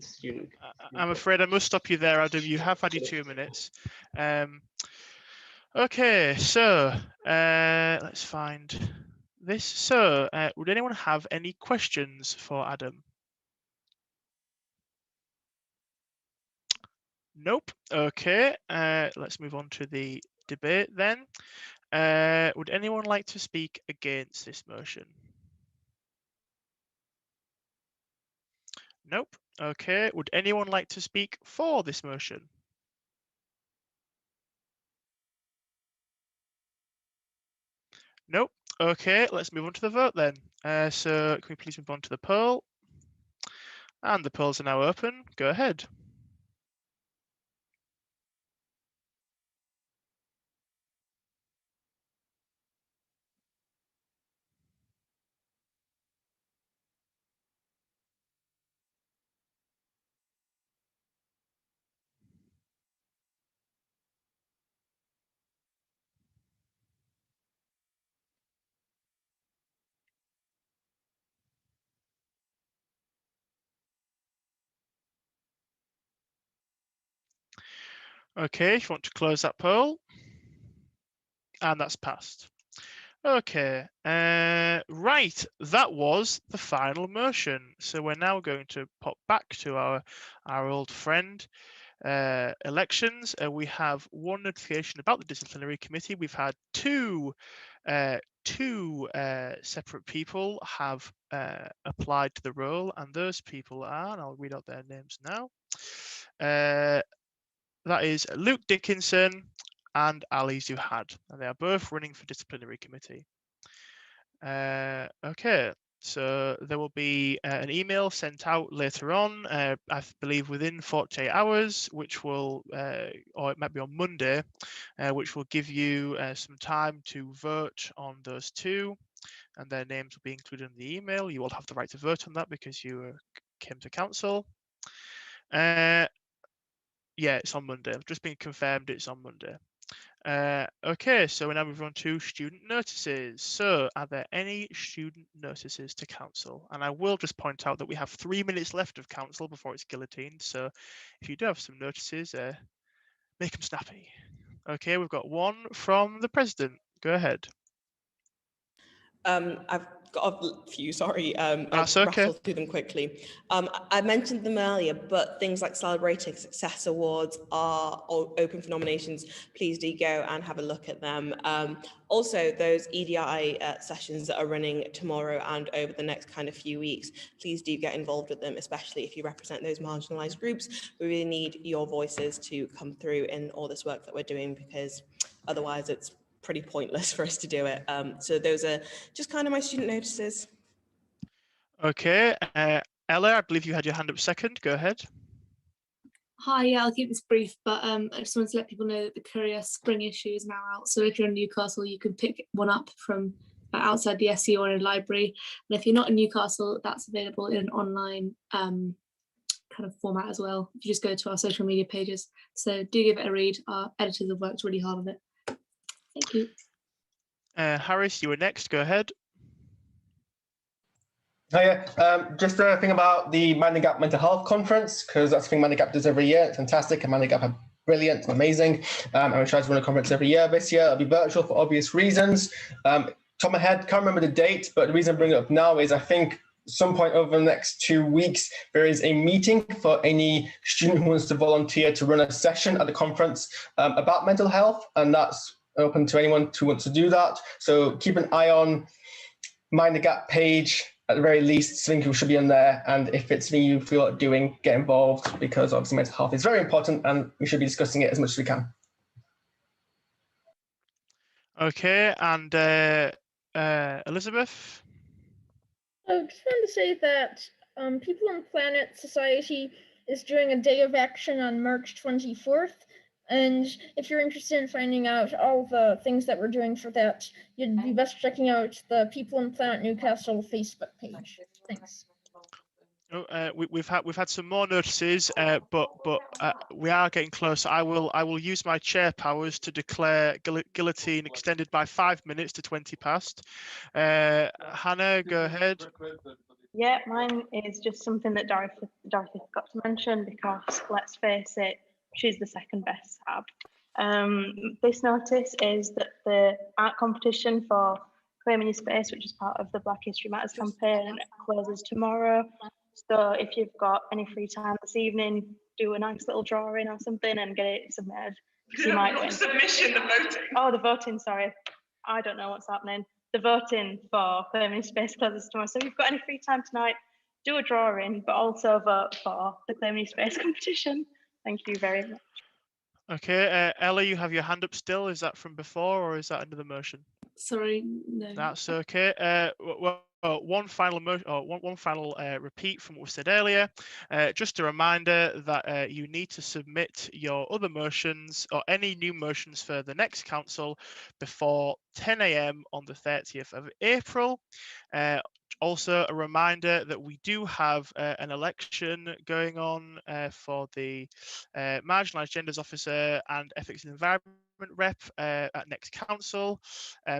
student. I'm afraid I must stop you there, Adam. You have had your 2 minutes. Okay, so let's find this. So would anyone have any questions for Adam? Nope. Okay, let's move on to the debate then. Would anyone like to speak against this motion? Nope. Okay, would anyone like to speak for this motion? Nope. Okay, let's move on to the vote then. So can we please move on to the poll? And the polls are now open. Go ahead. Okay, if you want to close that poll. And that's passed. Okay, right, that was the final motion. So we're now going to pop back to our old friend, elections. We have one notification about the disciplinary committee. We've had two separate people have applied to the role, and those people are, and I'll read out their names now. That is Luke Dickinson and Ali Zuhad, and they are both running for disciplinary committee. Okay, so there will be an email sent out later on, I believe within 48 hours, which will, or it might be on Monday, which will give you some time to vote on those two, and their names will be included in the email. You will have the right to vote on that because you came to council. Yeah, it's on Monday. Just been confirmed it's on Monday. Okay, so we now move on to student notices. So are there any student notices to council? And I will just point out that we have 3 minutes left of council before it's guillotined. So if you do have some notices, make them snappy. Okay, we've got one from the president. Go ahead. I've got a few, sorry. That's I'll okay. rattle through them quickly. I mentioned them earlier, but things like celebrating success awards are open for nominations. Please do go and have a look at them. Also, those EDI sessions that are running tomorrow and over the next kind of few weeks, please do get involved with them, especially if you represent those marginalised groups. We really need your voices to come through in all this work that we're doing, because otherwise it's pretty pointless for us to do it. So those are just kind of my student notices. Okay, Ella, I believe you had your hand up second. Go ahead. Hi, yeah, I'll keep this brief, but I just wanted to let people know that the Courier spring issue is now out. So if you're in Newcastle, you can pick one up from outside the SE or in a library. And if you're not in Newcastle, that's available in an online kind of format as well. If you just go to our social media pages. So do give it a read. Our editors have worked really hard on it. Thank you. Harris, you were next. Go ahead. Just a thing about the Manding Gap Mental Health Conference, because that's the thing Manding Gap does every year. It's fantastic, and Manding Gap are brilliant and amazing. And we try to run a conference every year. This year it'll be virtual for obvious reasons. Top of my head, can't remember the date, but the reason I bring it up now is I think some point over the next 2 weeks, there is a meeting for any student who wants to volunteer to run a session at the conference about mental health, and that's open to anyone who wants to do that. So keep an eye on Mind the Gap page. At the very least, something you should be on there. And if it's something you feel like doing, get involved, because obviously mental health is very important and we should be discussing it as much as we can. Okay, and Elizabeth? I just wanted to say that People on Planet Society is doing a day of action on March 24th. And if you're interested in finding out all the things that we're doing for that, you'd be best checking out the People on Planet Newcastle Facebook page. Thanks. We've had some more notices, but we are getting close. I will use my chair powers to declare guillotine extended by 5 minutes to 20 past. Hannah, go ahead. Yeah, mine is just something that Dorothy forgot to mention, because let's face it, she's the second best tab. This notice is that the art competition for Claiming Your Space, which is part of the Black History Matters campaign, closes tomorrow. So if you've got any free time this evening, do a nice little drawing or something and get it submitted. You might win. Submission, the voting. Oh, the voting, sorry. I don't know what's happening. The voting for Claiming Your Space closes tomorrow. So if you've got any free time tonight, do a drawing, but also vote for the Claiming Your Space competition. Thank you very much. Okay, Ella, you have your hand up still. Is that from before or is that under the motion? Sorry, no. That's okay. Well, one final repeat from what was said earlier. Just a reminder that you need to submit your other motions or any new motions for the next council before 10 AM on the 30th of April. Also, a reminder that we do have an election going on for the Marginalised Genders Officer and Ethics and Environment Rep at next council.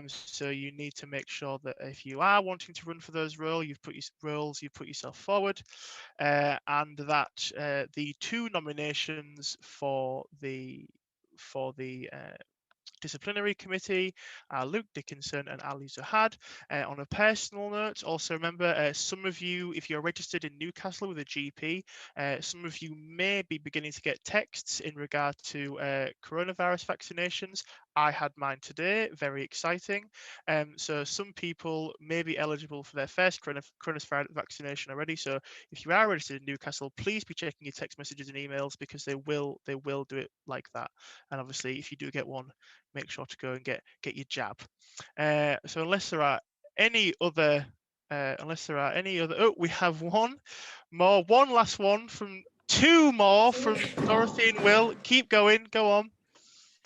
So you need to make sure that if you are wanting to run for those roles, you've put yourself forward, and that the two nominations for the for the disciplinary committee, Luke Dickinson and Ali Zahad. On a personal note, also remember, some of you, if you're registered in Newcastle with a GP, some of you may be beginning to get texts in regard to coronavirus vaccinations. I had mine today, very exciting. So some people may be eligible for their first coronavirus vaccination already. So if you are registered in Newcastle, please be checking your text messages and emails, because they will do it like that. And obviously, if you do get one, make sure to go and get your jab. So unless there are any other, oh, we have one last one from two more from Dorothy and Will. Keep going, go on.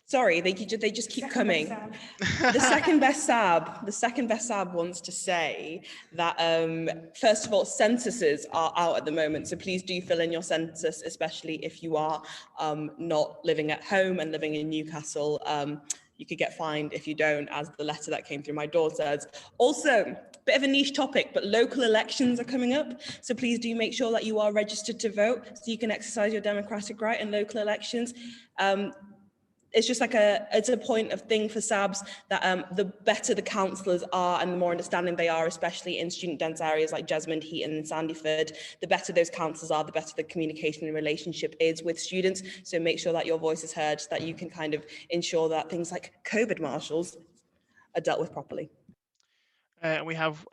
Sorry, they just keep coming. The second best SAB wants to say that first of all, censuses are out at the moment, so please do fill in your census, especially if you are not living at home and living in Newcastle. You could get fined if you don't, as the letter that came through my door says. Also, bit of a niche topic, but local elections are coming up, so please do make sure that you are registered to vote so you can exercise your democratic right in local elections. It's just like it's a point of thing for SABs that the better the councillors are and the more understanding they are, especially in student dense areas like Jesmond, Heaton and Sandyford, the better those councillors are, the better the communication and relationship is with students. So make sure that your voice is heard, so that you can kind of ensure that things like COVID marshals are dealt with properly. We have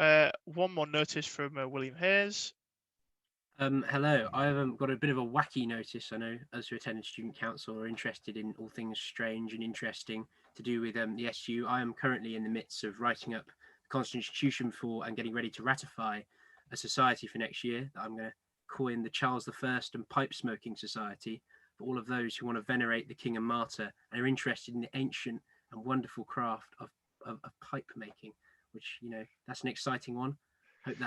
one more notice from William Hayes. Hello, I've got a bit of a wacky notice. I know as who attended student council are interested in all things strange and interesting to do with the SU. I am currently in the midst of writing up the constitution for and getting ready to ratify a society for next year that I'm going to coin the Charles I and Pipe Smoking Society, for all of those who want to venerate the King and Martyr and are interested in the ancient and wonderful craft of pipe making, which, you know, that's an exciting one. Hope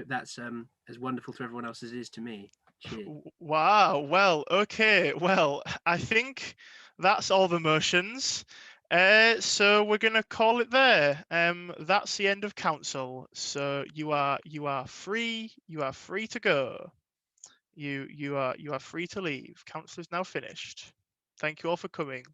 that's as wonderful to everyone else as it is to me. Cheers. Wow. Well, okay. Well, I think that's all the motions. So we're gonna call it there. That's the end of council. So you are free. You are free to go. You are free to leave. Council is now finished. Thank you all for coming.